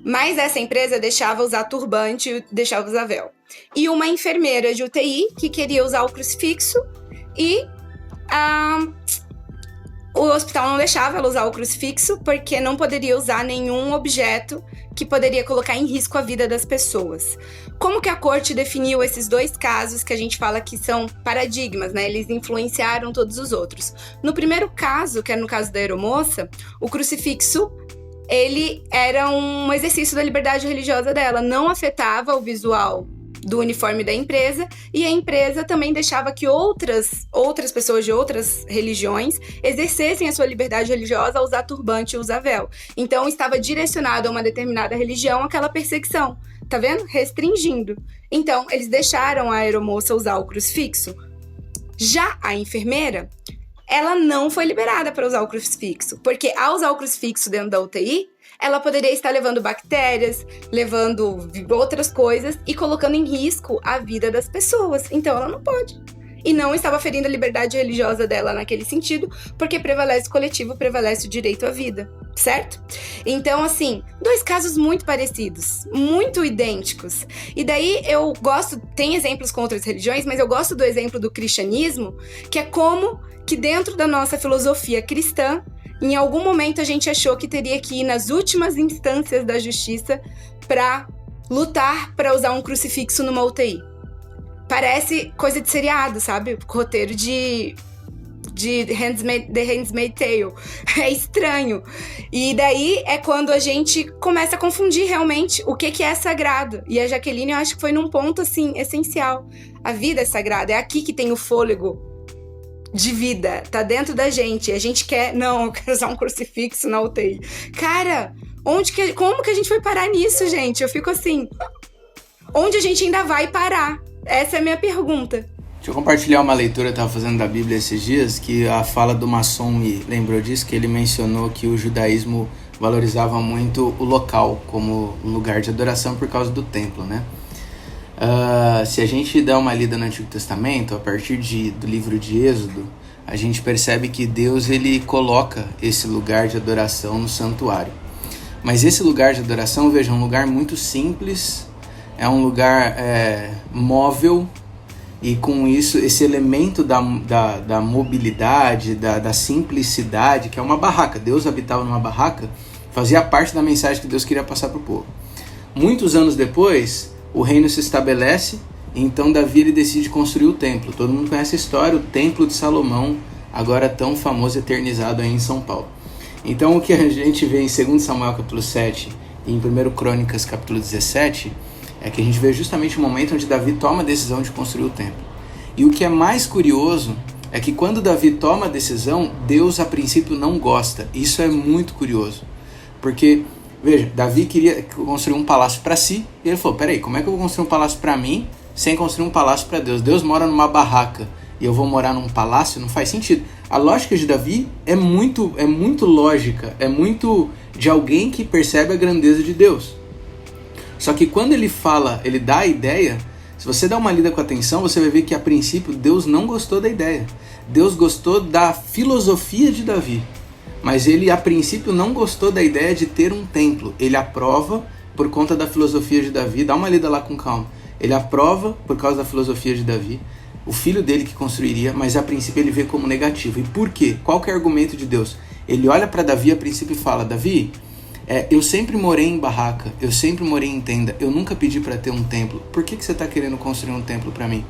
D: Mas essa empresa deixava usar turbante, deixava usar véu. E uma enfermeira de UTI que queria usar o crucifixo e o hospital não deixava ela usar o crucifixo porque não poderia usar nenhum objeto que poderia colocar em risco a vida das pessoas. Como que a corte definiu esses dois casos que a gente fala que são paradigmas, né? Eles influenciaram todos os outros. No primeiro caso, que é no caso da aeromoça, o crucifixo ele era um exercício da liberdade religiosa dela, não afetava o visual do uniforme da empresa e a empresa também deixava que outras pessoas de outras religiões exercessem a sua liberdade religiosa a usar turbante e usar véu. Então estava direcionado a uma determinada religião aquela perseguição, tá vendo? Restringindo. Então eles deixaram a aeromoça usar o crucifixo. Já a enfermeira, ela não foi liberada para usar o crucifixo, porque ao usar o crucifixo dentro da UTI, ela poderia estar levando bactérias, levando outras coisas e colocando em risco a vida das pessoas. Então ela não pode. E não estava ferindo a liberdade religiosa dela naquele sentido, porque prevalece o coletivo, prevalece o direito à vida, certo? Então, assim, dois casos muito parecidos, muito idênticos. E daí eu gosto, tem exemplos com outras religiões, mas eu gosto do exemplo do cristianismo, que é como que dentro da nossa filosofia cristã, em algum momento a gente achou que teria que ir nas últimas instâncias da justiça para lutar para usar um crucifixo numa UTI. Parece coisa de seriado, sabe? Roteiro de The Handmaid's Tale. É estranho. E daí é quando a gente começa a confundir realmente o que é sagrado. E a Jaqueline, eu acho que foi num ponto, assim, essencial. A vida é sagrada. É aqui que tem o fôlego de vida. Tá dentro da gente. A gente quer... Não, eu quero usar um crucifixo na UTI. Cara, como que a gente foi parar nisso, gente? Eu fico assim... Onde a gente ainda vai parar? Essa é a minha pergunta.
A: Deixa eu compartilhar uma leitura que eu estava fazendo da Bíblia esses dias, que a fala do maçom me lembrou disso, que ele mencionou que o judaísmo valorizava muito o local como um lugar de adoração por causa do templo, né? Se a gente dá uma lida no Antigo Testamento, a partir do livro de Êxodo, a gente percebe que Deus ele coloca esse lugar de adoração no santuário. Mas esse lugar de adoração, veja, é um lugar muito simples, é um lugar móvel, e com isso, esse elemento da mobilidade, da simplicidade, que é uma barraca, Deus habitava numa barraca, fazia parte da mensagem que Deus queria passar para o povo. Muitos anos depois, o reino se estabelece, e então Davi ele decide construir o templo. Todo mundo conhece a história, o Templo de Salomão, agora tão famoso e eternizado aí em São Paulo. Então o que a gente vê em 2 Samuel capítulo 7 e em 1 Crônicas capítulo 17, é que a gente vê justamente o momento onde Davi toma a decisão de construir o templo. E o que é mais curioso é que quando Davi toma a decisão, Deus a princípio não gosta. Isso é muito curioso. Porque, veja, Davi queria construir um palácio para si, e ele falou, peraí, como é que eu vou construir um palácio para mim sem construir um palácio para Deus? Deus mora numa barraca e eu vou morar num palácio? Não faz sentido. A lógica de Davi é muito lógica, é muito de alguém que percebe a grandeza de Deus. Só que quando ele fala, ele dá a ideia, se você dá uma lida com atenção, você vai ver que a princípio Deus não gostou da ideia. Deus gostou da filosofia de Davi, mas ele a princípio não gostou da ideia de ter um templo. Ele aprova por conta da filosofia de Davi, dá uma lida lá com calma. Ele aprova por causa da filosofia de Davi, o filho dele que construiria, mas a princípio ele vê como negativo. E por quê? Qual que é o argumento de Deus? Ele olha para Davi a princípio e fala, Davi... eu sempre morei em barraca, eu sempre morei em tenda, eu nunca pedi para ter um templo. Por que você está querendo construir um templo para mim?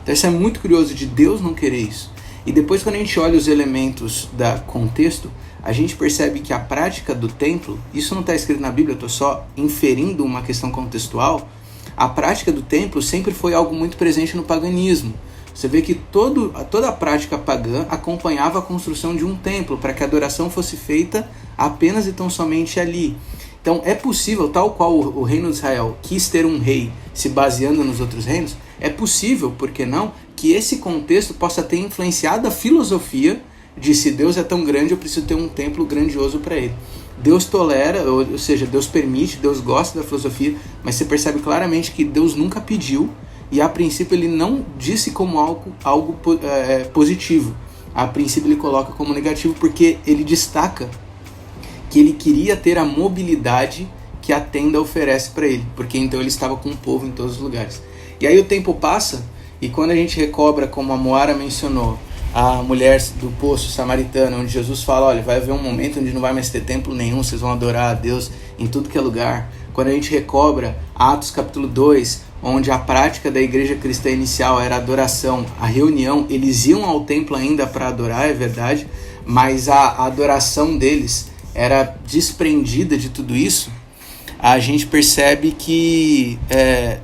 A: Então isso é muito curioso de Deus não querer isso. E depois quando a gente olha os elementos da contexto, a gente percebe que a prática do templo, isso não está escrito na Bíblia, eu estou só inferindo uma questão contextual, a prática do templo sempre foi algo muito presente no paganismo. Você vê que toda a prática pagã acompanhava a construção de um templo, para que a adoração fosse feita apenas e tão somente ali. Então é possível, tal qual o reino de Israel quis ter um rei se baseando nos outros reinos, é possível, por que não, que esse contexto possa ter influenciado a filosofia de se Deus é tão grande, eu preciso ter um templo grandioso para ele. Deus tolera, ou seja, Deus permite, Deus gosta da filosofia, mas você percebe claramente que Deus nunca pediu e a princípio ele não disse como algo positivo. A princípio ele coloca como negativo porque ele destaca que ele queria ter a mobilidade que a tenda oferece para ele, porque então ele estava com o povo em todos os lugares. E aí o tempo passa e quando a gente recobra, como a Moara mencionou, a mulher do poço samaritano, onde Jesus fala, olha, vai haver um momento onde não vai mais ter templo nenhum, vocês vão adorar a Deus em tudo que é lugar. Quando a gente recobra Atos capítulo 2, onde a prática da igreja cristã inicial era a adoração, a reunião, eles iam ao templo ainda para adorar, é verdade, mas a adoração deles era desprendida de tudo isso. A gente percebe que,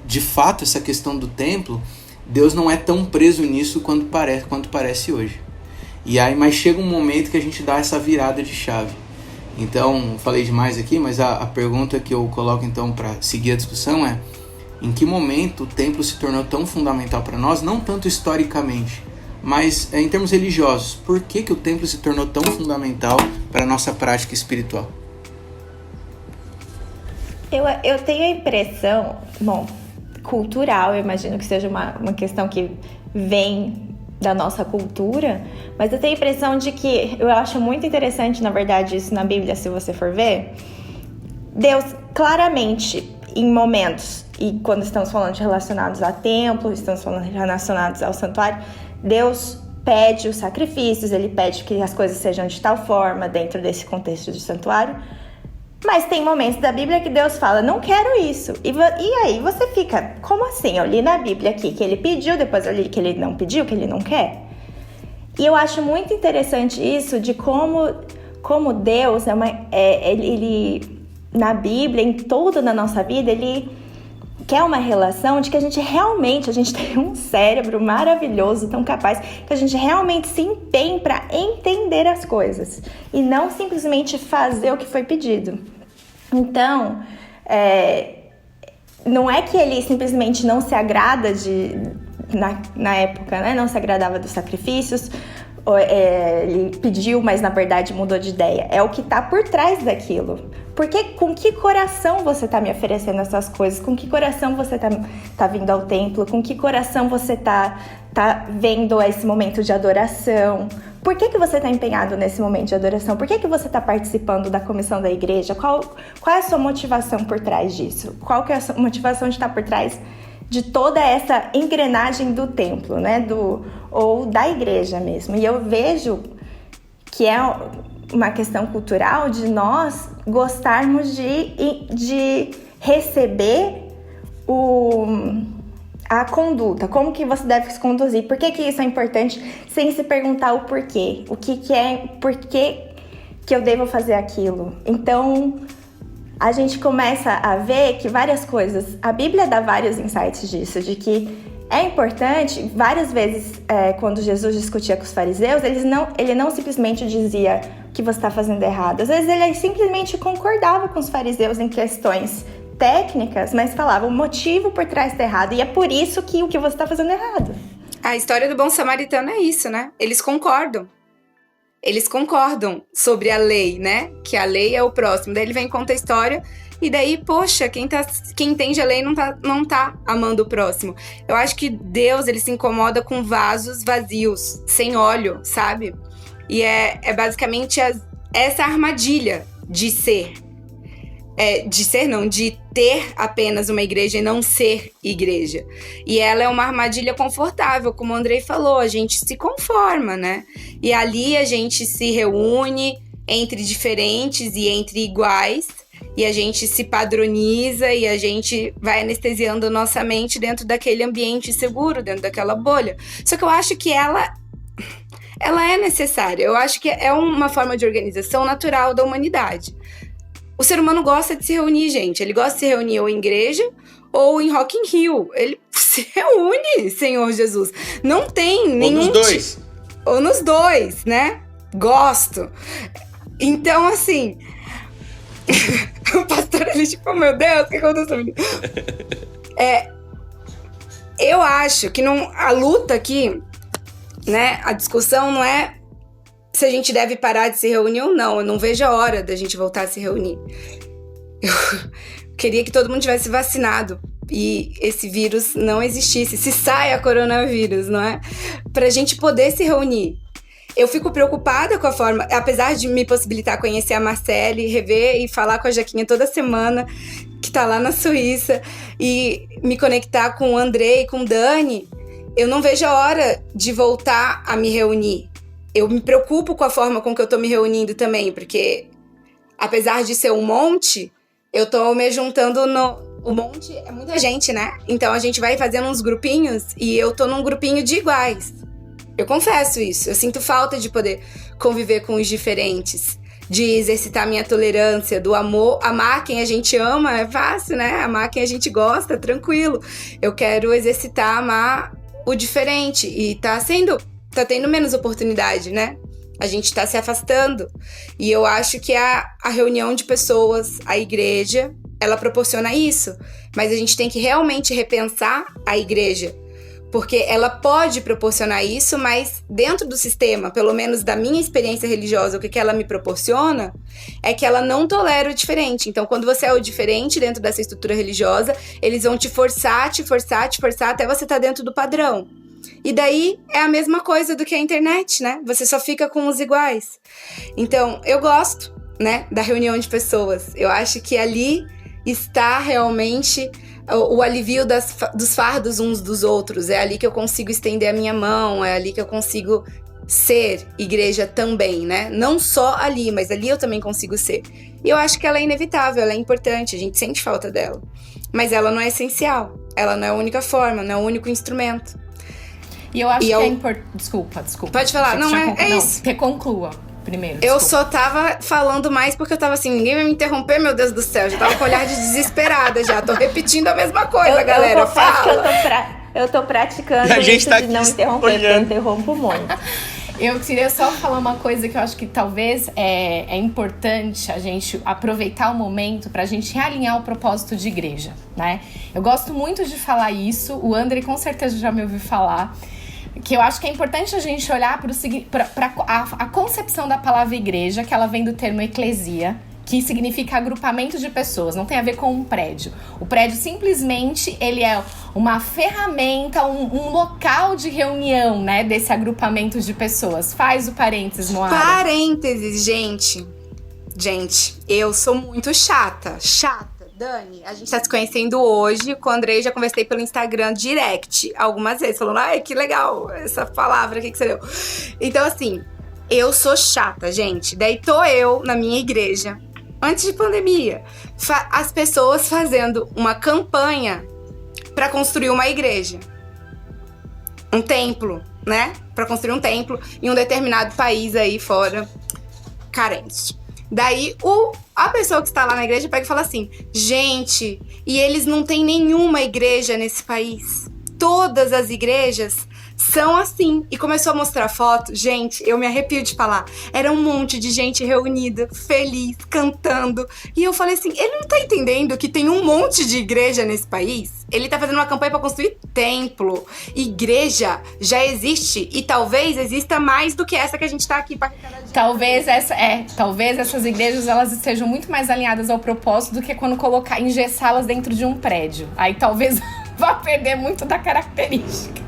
A: de fato, essa questão do templo, Deus não é tão preso nisso quanto parece hoje. E aí, mas chega um momento que a gente dá essa virada de chave. Então, falei demais aqui, mas a pergunta que eu coloco então para seguir a discussão é: em que momento o templo se tornou tão fundamental para nós, não tanto historicamente, mas em termos religiosos? Por que o templo se tornou tão fundamental para a nossa prática espiritual?
E: Eu tenho a impressão, cultural, eu imagino que seja uma questão que vem da nossa cultura, mas eu tenho a impressão de que, eu acho muito interessante, na verdade, isso na Bíblia, se você for ver, Deus claramente, em momentos, e quando estamos falando de relacionados a templo, estamos falando de relacionados ao santuário, Deus pede os sacrifícios, ele pede que as coisas sejam de tal forma dentro desse contexto de santuário. Mas tem momentos da Bíblia que Deus fala, não quero isso. E aí você fica, como assim? Eu li na Bíblia aqui que ele pediu, depois eu li que ele não pediu, que ele não quer. E eu acho muito interessante isso de como Deus, ele na Bíblia, em toda na nossa vida, ele quer uma relação de que a gente tem um cérebro maravilhoso, tão capaz, que a gente realmente se empenhe para entender as coisas e não simplesmente fazer o que foi pedido. Então, não é que ele simplesmente não se agrada na época, né? Não se agradava dos sacrifícios, ele pediu, mas na verdade mudou de ideia. É o que está por trás daquilo. Porque com que coração você está me oferecendo essas coisas? Com que coração você tá vindo ao templo? Com que coração você tá vendo esse momento de adoração? Por que você está empenhado nesse momento de adoração? Por que você está participando da comissão da igreja? Qual é a sua motivação por trás disso? Qual que é a sua motivação de estar por trás de toda essa engrenagem do templo, né? Ou da igreja mesmo? E eu vejo que é uma questão cultural de nós gostarmos de receber a conduta, como que você deve se conduzir, por que isso é importante, sem se perguntar o porquê, por que eu devo fazer aquilo. Então, a gente começa a ver que várias coisas, a Bíblia dá vários insights disso, de que é importante, várias vezes, quando Jesus discutia com os fariseus, ele não simplesmente dizia o que você está fazendo errado. Às vezes ele simplesmente concordava com os fariseus em questões técnicas, mas falava o motivo por trás está errado, e é por isso que o que você está fazendo é errado.
D: A história do bom samaritano é isso, né? Eles concordam sobre a lei, né? Que a lei é o próximo. Daí ele vem e conta a história, e daí, poxa, quem entende a lei não tá amando o próximo. Eu acho que Deus, ele se incomoda com vasos vazios, sem óleo, sabe? E é basicamente essa armadilha de de ter apenas uma igreja e não ser igreja. E ela é uma armadilha confortável, como o Andrei falou, a gente se conforma, né? E ali a gente se reúne entre diferentes e entre iguais, e a gente se padroniza e a gente vai anestesiando a nossa mente dentro daquele ambiente seguro, dentro daquela bolha. Só que eu acho que ela é necessária, eu acho que é uma forma de organização natural da humanidade. O ser humano gosta de se reunir, gente. Ele gosta de se reunir ou em igreja ou em Rock in Rio. Ele se reúne, Senhor Jesus. Não tem nenhum...
B: Ou nos dois.
D: Ou nos dois, né? Gosto. Então, assim... O pastor, ele tipo, meu Deus, o que aconteceu? Eu acho que a luta aqui, né, a discussão não é se a gente deve parar de se reunir ou não. Eu não vejo a hora da gente voltar a se reunir. Eu queria que todo mundo tivesse vacinado e esse vírus não existisse, se saia coronavírus, não é? Pra gente poder se reunir. Eu fico preocupada com a forma, apesar de me possibilitar conhecer a Marcele, rever e falar com a Jaquinha toda semana, que tá lá na Suíça, e me conectar com o André e com o Dani, eu não vejo a hora de voltar a me reunir. Eu me preocupo com a forma com que eu tô me reunindo também, porque apesar de ser um monte, eu tô me juntando no... O monte é muita gente, né? Então a gente vai fazendo uns grupinhos e eu tô num grupinho de iguais. Eu confesso isso. Eu sinto falta de poder conviver com os diferentes, de exercitar minha tolerância, do amor. Amar quem a gente ama é fácil, né? Amar quem a gente gosta, tranquilo. Eu quero exercitar, amar o diferente. E tá tendo menos oportunidade, né? A gente tá se afastando. E eu acho que a reunião de pessoas, a igreja, ela proporciona isso. Mas a gente tem que realmente repensar a igreja. Porque ela pode proporcionar isso, mas dentro do sistema, pelo menos da minha experiência religiosa, o que ela me proporciona é que ela não tolera o diferente. Então, quando você é o diferente dentro dessa estrutura religiosa, eles vão te forçar até você estar dentro do padrão. E daí é a mesma coisa do que a internet, né? Você só fica com os iguais. Então, eu gosto, né, da reunião de pessoas. Eu acho que ali está realmente o alivio dos fardos uns dos outros. É ali que eu consigo estender a minha mão, é ali que eu consigo ser igreja também, né? Não só ali, mas ali eu também consigo ser. E eu acho que ela é inevitável, ela é importante, a gente sente falta dela. Mas ela não é essencial, ela não é a única forma, não é o único instrumento.
C: E eu acho que é importante... Desculpa.
D: Pode falar, é isso.
C: Que conclua primeiro.
D: Eu só tava falando mais porque eu tava assim, ninguém vai me interromper, meu Deus do céu. Já tava com o olhar de desesperada já. Tô repetindo a mesma coisa, galera.
E: Eu tô praticando
B: a gente
E: isso
B: tá
E: de não interromper, porque eu interrompo muito.
C: Eu queria só falar uma coisa que eu acho que talvez é importante a gente aproveitar o momento pra gente realinhar o propósito de igreja, né? Eu gosto muito de falar isso, o André com certeza já me ouviu falar, que eu acho que é importante a gente olhar para a concepção da palavra igreja, que ela vem do termo eclesia, que significa agrupamento de pessoas, não tem a ver com um prédio. O prédio simplesmente ele é uma ferramenta, um local de reunião, né, desse agrupamento de pessoas. Faz o parênteses, Moara.
D: Parênteses, gente. Gente, eu sou muito chata. Dani, a gente tá se conhecendo hoje. Com o Andrei já conversei pelo Instagram direct algumas vezes, falando, ai, que legal essa palavra aqui que você deu. Então, assim, eu sou chata, gente. Daí tô eu na minha igreja, antes de pandemia, as pessoas fazendo uma campanha pra construir uma igreja. Um templo, né? Pra construir um templo em um determinado país aí fora, carente. Daí, a pessoa que está lá na igreja pega e fala assim, gente, e eles não têm nenhuma igreja nesse país. Todas as igrejas são assim. E começou a mostrar foto. Gente, eu me arrepio de falar. Era um monte de gente reunida, feliz, cantando. E eu falei assim, ele não tá entendendo que tem um monte de igreja nesse país? Ele tá fazendo uma campanha para construir templo. Igreja já existe e talvez exista mais do que essa que a gente tá aqui para arrecadar dinheiro.
C: Talvez essas igrejas elas estejam muito mais alinhadas ao propósito do que quando engessá-las dentro de um prédio. Aí talvez vá perder muito da característica.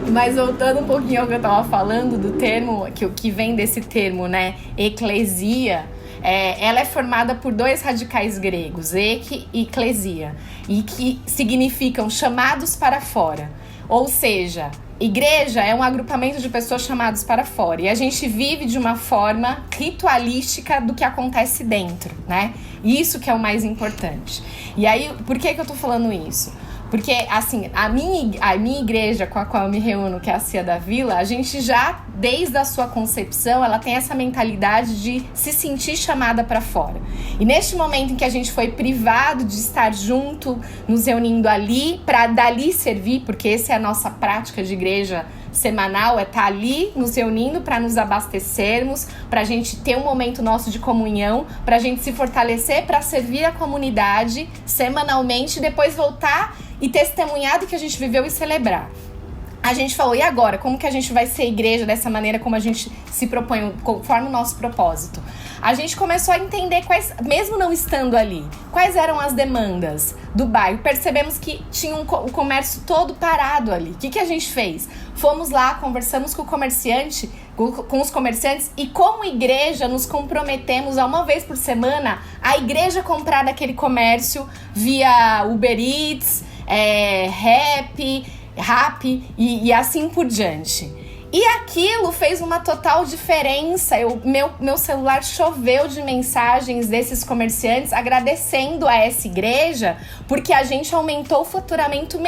C: Mas voltando um pouquinho ao que eu tava falando do termo, que vem desse termo, né, eclesia, ela é formada por dois radicais gregos, ek e eclesia, e que significam chamados para fora. Ou seja, igreja é um agrupamento de pessoas chamadas para fora. E a gente vive de uma forma ritualística do que acontece dentro, né? Isso que é o mais importante. E aí, por que eu tô falando isso? Porque, assim, a minha igreja com a qual eu me reúno, que é a Cia da Vila, a gente já, desde a sua concepção, ela tem essa mentalidade de se sentir chamada para fora. E neste momento em que a gente foi privado de estar junto, nos reunindo ali, para dali servir, porque essa é a nossa prática de igreja semanal, é estar ali nos reunindo para nos abastecermos, para a gente ter um momento nosso de comunhão, para a gente se fortalecer, para servir a comunidade semanalmente e depois voltar e testemunhar do que a gente viveu e celebrar. A gente falou, e agora? Como que a gente vai ser igreja dessa maneira como a gente se propõe, conforme o nosso propósito? A gente começou a entender quais, mesmo não estando ali, quais eram as demandas do bairro. Percebemos que tinha o comércio todo parado ali. O que a gente fez? Fomos lá, conversamos com o comerciante, com os comerciantes e como igreja nos comprometemos a uma vez por semana a igreja comprar daquele comércio via Uber Eats, Rappi e assim por diante. E aquilo fez uma total diferença. Meu celular choveu de mensagens desses comerciantes agradecendo a essa igreja porque a gente aumentou o faturamento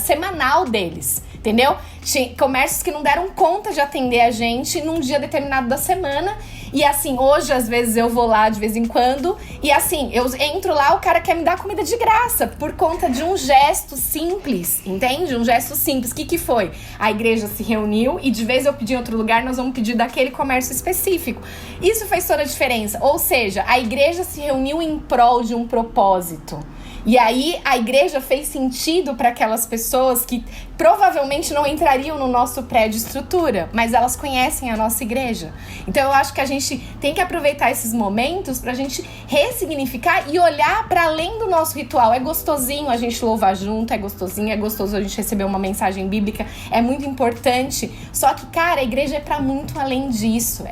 C: semanal deles, entendeu? Tinha comércios que não deram conta de atender a gente num dia determinado da semana. E assim, hoje às vezes eu vou lá de vez em quando e assim, eu entro lá, o cara quer me dar comida de graça por conta de um gesto simples, entende? Um gesto simples. O que foi? A igreja se reuniu e de vez eu pedi em outro lugar, nós vamos pedir daquele comércio específico. Isso fez toda a diferença. Ou seja, a igreja se reuniu em prol de um propósito. E aí a igreja fez sentido para aquelas pessoas que provavelmente não entrariam no nosso prédio estrutura, mas elas conhecem a nossa igreja. Então eu acho que a gente tem que aproveitar esses momentos para a gente ressignificar e olhar para além do nosso ritual. É gostosinho a gente louvar junto, é gostoso a gente receber uma mensagem bíblica, é muito importante. Só que, cara, a igreja é para muito além disso,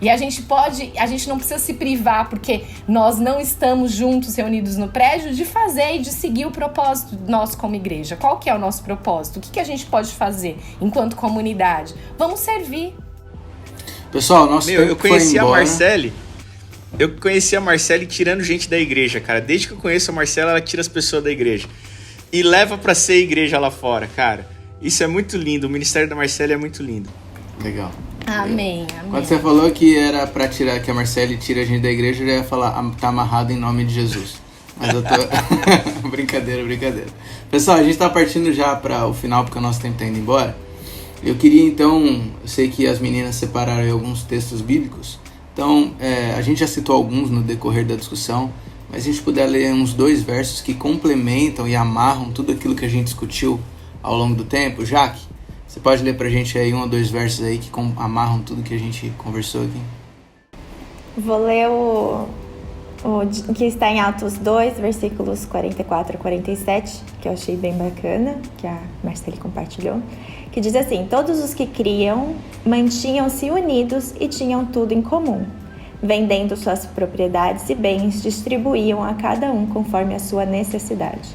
C: E a gente não precisa se privar porque nós não estamos juntos, reunidos no prédio, de fazer e de seguir o propósito nosso como igreja. Qual que é o nosso propósito? O que a gente pode fazer enquanto comunidade? Vamos servir.
A: Pessoal, nosso tempo
B: eu conheci
A: foi embora.
B: Eu conheci a Marcele tirando gente da igreja, cara. Desde que eu conheço a Marcela, ela tira as pessoas da igreja. E leva pra ser igreja lá fora, cara. Isso é muito lindo. O ministério da Marcele é muito lindo.
A: Legal.
C: Amém.
A: Quando você falou que era pra tirar, que a Marcele tira a gente da igreja, eu já ia falar, tá amarrado em nome de Jesus. Mas eu tô... brincadeira. Pessoal, a gente tá partindo já para o final, porque o nosso tempo tá indo embora. Eu queria, então, eu sei que as meninas separaram aí alguns textos bíblicos. Então, a gente já citou alguns no decorrer da discussão, mas se a gente puder ler uns 2 versos que complementam e amarram tudo aquilo que a gente discutiu ao longo do tempo. Jaque, você pode ler pra gente aí 1 ou 2 versos aí que amarram tudo que a gente conversou aqui?
E: Vou ler o que está em Atos 2, versículos 44 a 47, que eu achei bem bacana, que a Marcele compartilhou, que diz assim: todos os que criam mantinham-se unidos e tinham tudo em comum. Vendendo suas propriedades e bens, distribuíam a cada um conforme a sua necessidade.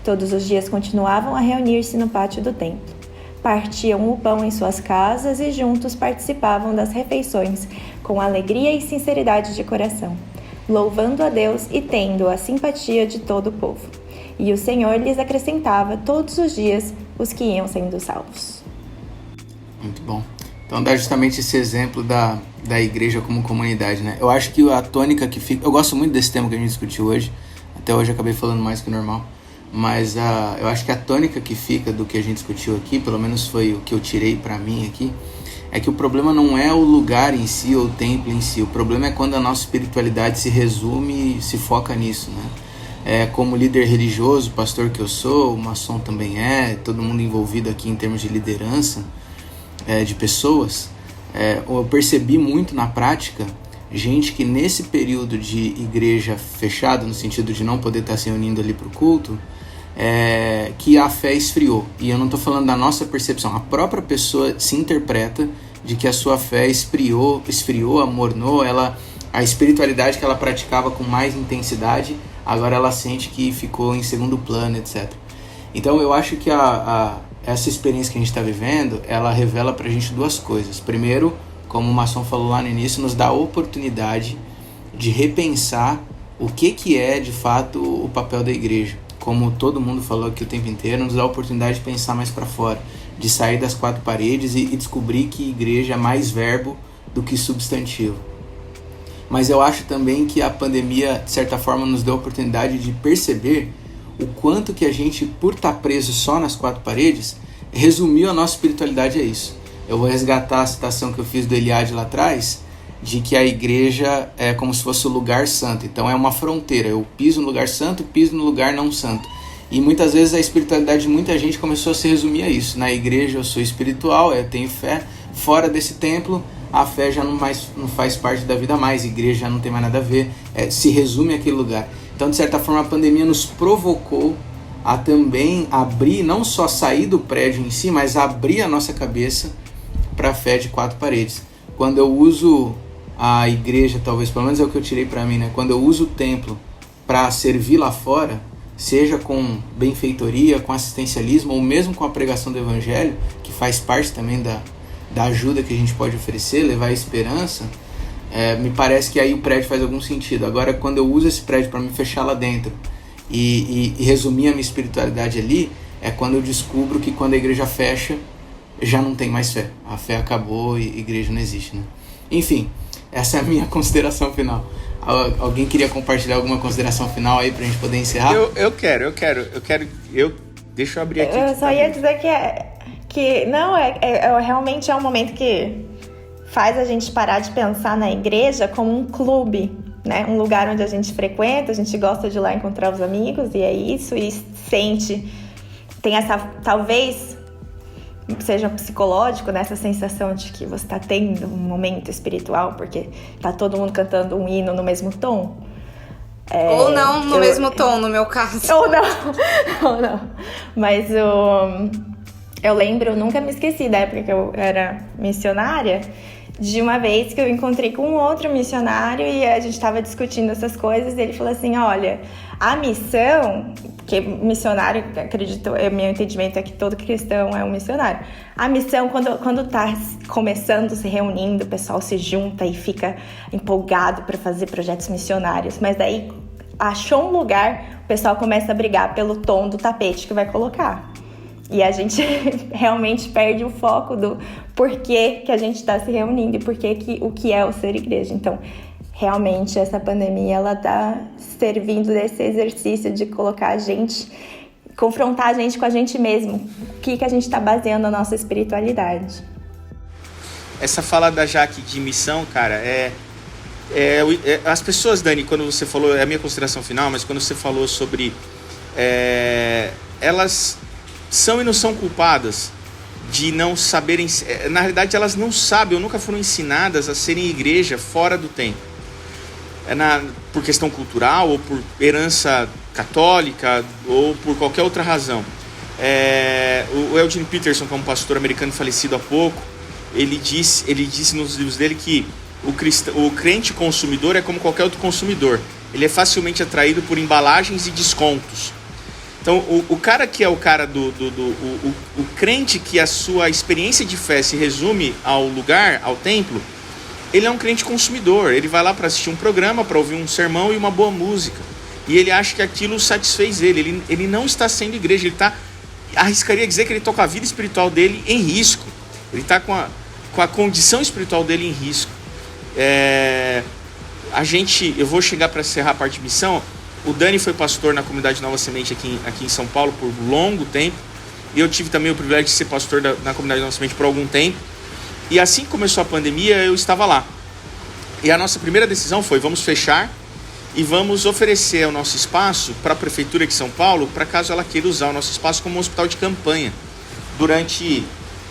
E: Todos os dias continuavam a reunir-se no pátio do templo. Partiam o pão em suas casas e juntos participavam das refeições com alegria e sinceridade de coração, louvando a Deus e tendo a simpatia de todo o povo. E o Senhor lhes acrescentava todos os dias os que iam sendo salvos.
A: Muito bom. Então dá justamente esse exemplo da igreja como comunidade, né? Eu acho que a tônica que fica... Eu gosto muito desse tema que a gente discutiu hoje. Até hoje eu acabei falando mais que o normal. Mas eu acho que a tônica que fica do que a gente discutiu aqui, pelo menos foi o que eu tirei pra mim aqui, é que o problema não é o lugar em si ou o templo em si. O problema é quando a nossa espiritualidade se resume e se foca nisso, né? Como líder religioso, pastor que eu sou, o maçom também todo mundo envolvido aqui em termos de liderança, de pessoas, eu percebi muito na prática gente que nesse período de igreja fechada, no sentido de não poder estar se reunindo ali para o culto, que a fé esfriou. E eu não estou falando da nossa percepção, a própria pessoa se interpreta de que a sua fé esfriou, amornou, a espiritualidade que ela praticava com mais intensidade, agora ela sente que ficou em segundo plano, etc. Então eu acho que essa experiência que a gente está vivendo, ela revela pra gente 2 coisas. Primeiro, como o maçom falou lá no início, nos dá a oportunidade de repensar o que é de fato o papel da igreja. Como todo mundo falou aqui o tempo inteiro, nos dá a oportunidade de pensar mais para fora, de sair das 4 paredes e descobrir que igreja é mais verbo do que substantivo. Mas eu acho também que a pandemia, de certa forma, nos deu a oportunidade de perceber o quanto que a gente, por estar preso só nas 4 paredes, resumiu a nossa espiritualidade a isso. Eu vou resgatar a citação que eu fiz do Eliade lá atrás, de que a igreja é como se fosse o lugar santo. Então é uma fronteira, eu piso no lugar santo, piso no lugar não santo. E muitas vezes a espiritualidade de muita gente começou a se resumir a isso. Na igreja eu sou espiritual, eu tenho fé. Fora desse templo, a fé já não faz parte da vida mais, a igreja já não tem mais nada a ver, se resume àquele lugar. Então, de certa forma, a pandemia nos provocou a também abrir, não só sair do prédio em si, mas abrir a nossa cabeça para a fé de 4 paredes. Quando eu uso a igreja, talvez, pelo menos é o que eu tirei para mim, né? Quando eu uso o templo para servir lá fora, seja com benfeitoria, com assistencialismo, ou mesmo com a pregação do evangelho, que faz parte também da ajuda que a gente pode oferecer, levar a esperança, me parece que aí o prédio faz algum sentido. Agora, quando eu uso esse prédio para me fechar lá dentro e resumir a minha espiritualidade ali, é quando eu descubro que quando a igreja fecha, já não tem mais fé. A fé acabou e a igreja não existe, né? Enfim, essa é a minha consideração final. Alguém queria compartilhar alguma consideração final aí pra gente poder encerrar?
B: Eu quero. Deixa eu abrir aqui.
E: Eu só ia dizer que não, realmente é um momento que faz a gente parar de pensar na igreja como um clube, né? Um lugar onde a gente frequenta, a gente gosta de ir lá encontrar os amigos, e é isso, e tem essa, talvez seja psicológico, nessa sensação de que você está tendo um momento espiritual, porque tá todo mundo cantando um hino no mesmo tom.
D: Ou não no mesmo tom, no meu caso.
E: Ou não. Mas eu lembro, eu nunca me esqueci da época que eu era missionária, de uma vez que eu encontrei com um outro missionário e a gente estava discutindo essas coisas, e ele falou assim, olha, a missão, que missionário, acredito, meu entendimento é que todo cristão é um missionário. A missão, quando tá começando, se reunindo, o pessoal se junta e fica empolgado para fazer projetos missionários, mas daí achou um lugar, o pessoal começa a brigar pelo tom do tapete que vai colocar. E a gente realmente perde o foco do porquê que a gente está se reunindo e o que é o ser igreja. Então, realmente, essa pandemia, ela está servindo desse exercício de colocar a gente, confrontar a gente com a gente mesmo. O que a gente está baseando a nossa espiritualidade.
B: Essa fala da Jaque de missão, cara, as pessoas, Dani, quando você falou, é a minha consideração final, mas quando você falou sobre elas são e não são culpadas de não saberem, na realidade elas não sabem ou nunca foram ensinadas a serem igreja fora do templo, por questão cultural ou por herança católica ou por qualquer outra razão. O Eugene Peterson, que é um pastor americano falecido há pouco, ele disse nos livros dele que o crente consumidor é como qualquer outro consumidor, ele é facilmente atraído por embalagens e descontos. Então, o cara que é o cara o crente que a sua experiência de fé se resume ao lugar, ao templo, ele é um crente consumidor. Ele vai lá para assistir um programa, para ouvir um sermão e uma boa música. E ele acha que aquilo satisfez ele. Ele não está sendo igreja, ele está, arriscaria dizer que ele está com a vida espiritual dele em risco. Ele está com a condição espiritual dele em risco. Eu vou chegar para encerrar a parte de missão. O Dani foi pastor na comunidade Nova Semente aqui em São Paulo por longo tempo. E eu tive também o privilégio de ser pastor na comunidade Nova Semente por algum tempo. E assim que começou a pandemia, eu estava lá. E a nossa primeira decisão foi, vamos fechar e vamos oferecer o nosso espaço para a Prefeitura de São Paulo, para caso ela queira usar o nosso espaço como um hospital de campanha.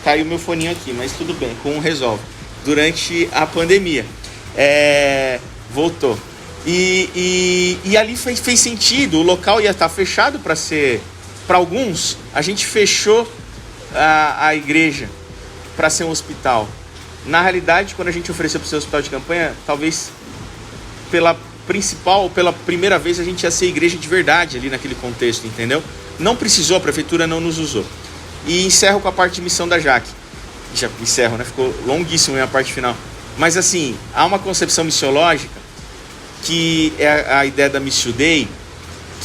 B: Caiu meu foninho aqui, mas tudo bem, com um resolve. Durante a pandemia. Voltou. E ali fez sentido, o local ia estar fechado para alguns, a gente fechou a igreja para ser um hospital. Na realidade, quando a gente ofereceu para ser um hospital de campanha, talvez pela primeira vez a gente ia ser igreja de verdade ali naquele contexto, entendeu? Não precisou, a prefeitura não nos usou. E encerro com a parte de missão da Jaque. Já encerro, né? Ficou longuíssimo a parte final. Mas assim, há uma concepção missiológica que é a ideia da Missio Dei,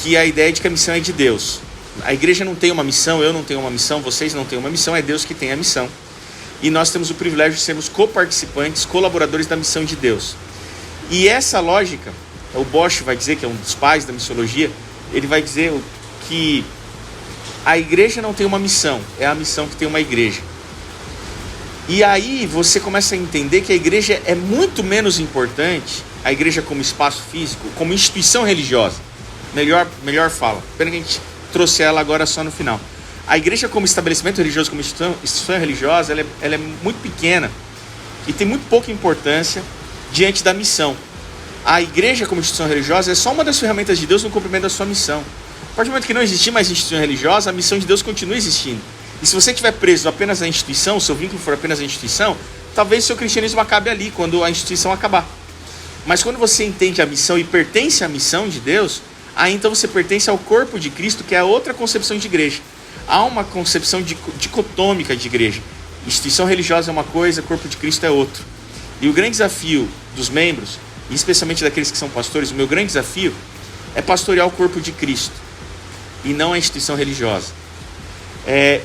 B: que é a ideia de que a missão é de Deus. A igreja não tem uma missão, eu não tenho uma missão, vocês não têm uma missão, é Deus que tem a missão. E nós temos o privilégio de sermos coparticipantes, colaboradores da missão de Deus. E essa lógica, o Bosch vai dizer, que é um dos pais da missiologia, ele vai dizer que a igreja não tem uma missão, é a missão que tem uma igreja. E aí você começa a entender que a igreja é muito menos importante, a igreja como espaço físico, como instituição religiosa. Melhor fala. Pena que a gente trouxe ela agora só no final. A igreja como estabelecimento religioso, como instituição religiosa, ela é muito pequena e tem muito pouca importância diante da missão. A igreja como instituição religiosa é só uma das ferramentas de Deus no cumprimento da sua missão. A partir do momento que não existir mais instituição religiosa, a missão de Deus continua existindo. E se você estiver preso apenas à instituição, o seu vínculo for apenas à instituição, talvez o seu cristianismo acabe ali, quando a instituição acabar. Mas quando você entende a missão e pertence à missão de Deus, aí então você pertence ao corpo de Cristo, que é a outra concepção de igreja. Há uma concepção dicotômica de igreja. Instituição religiosa é uma coisa, corpo de Cristo é outro. E o grande desafio dos membros, e especialmente daqueles que são pastores, o meu grande desafio é pastorear o corpo de Cristo e não a instituição religiosa.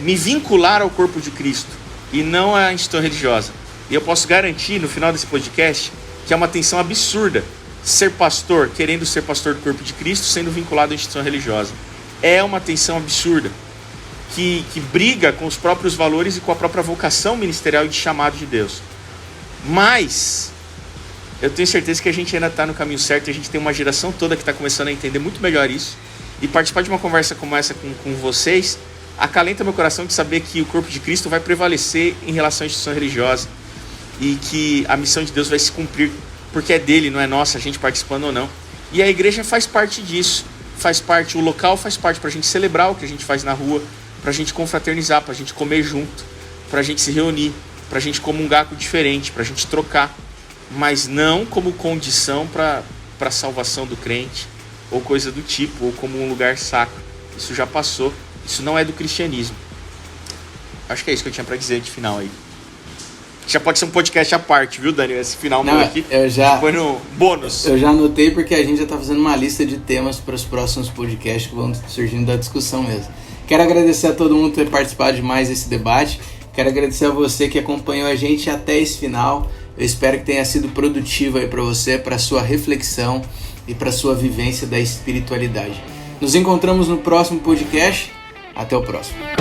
B: Me vincular ao corpo de Cristo e não à instituição religiosa. E eu posso garantir no final desse podcast que é uma tensão absurda ser pastor, querendo ser pastor do corpo de Cristo, sendo vinculado à instituição religiosa. É uma tensão absurda que briga com os próprios valores e com a própria vocação ministerial e de chamado de Deus. Mas eu tenho certeza que a gente ainda está no caminho certo e a gente tem uma geração toda que está começando a entender muito melhor isso. E participar de uma conversa como essa com vocês acalenta meu coração de saber que o corpo de Cristo vai prevalecer em relação à instituição religiosa e que a missão de Deus vai se cumprir porque é dele, não é nossa, a gente participando ou não. E a igreja faz parte disso, o local faz parte para a gente celebrar o que a gente faz na rua, para a gente confraternizar, para a gente comer junto, para a gente se reunir, para a gente comungar com o diferente, para a gente trocar, mas não como condição para a salvação do crente ou coisa do tipo, ou como um lugar sacro. Isso já passou, isso não é do cristianismo. Acho que é isso que eu tinha para dizer de final aí. Já pode ser um podcast à parte, viu, Dani? Esse final meu aqui foi no bônus.
A: Eu já anotei porque a gente já está fazendo uma lista de temas para os próximos podcasts que vão surgindo da discussão mesmo. Quero agradecer a todo mundo por ter participado de mais esse debate. Quero agradecer a você que acompanhou a gente até esse final. Eu espero que tenha sido produtivo aí para você, para sua reflexão e para sua vivência da espiritualidade. Nos encontramos no próximo podcast. Até o próximo.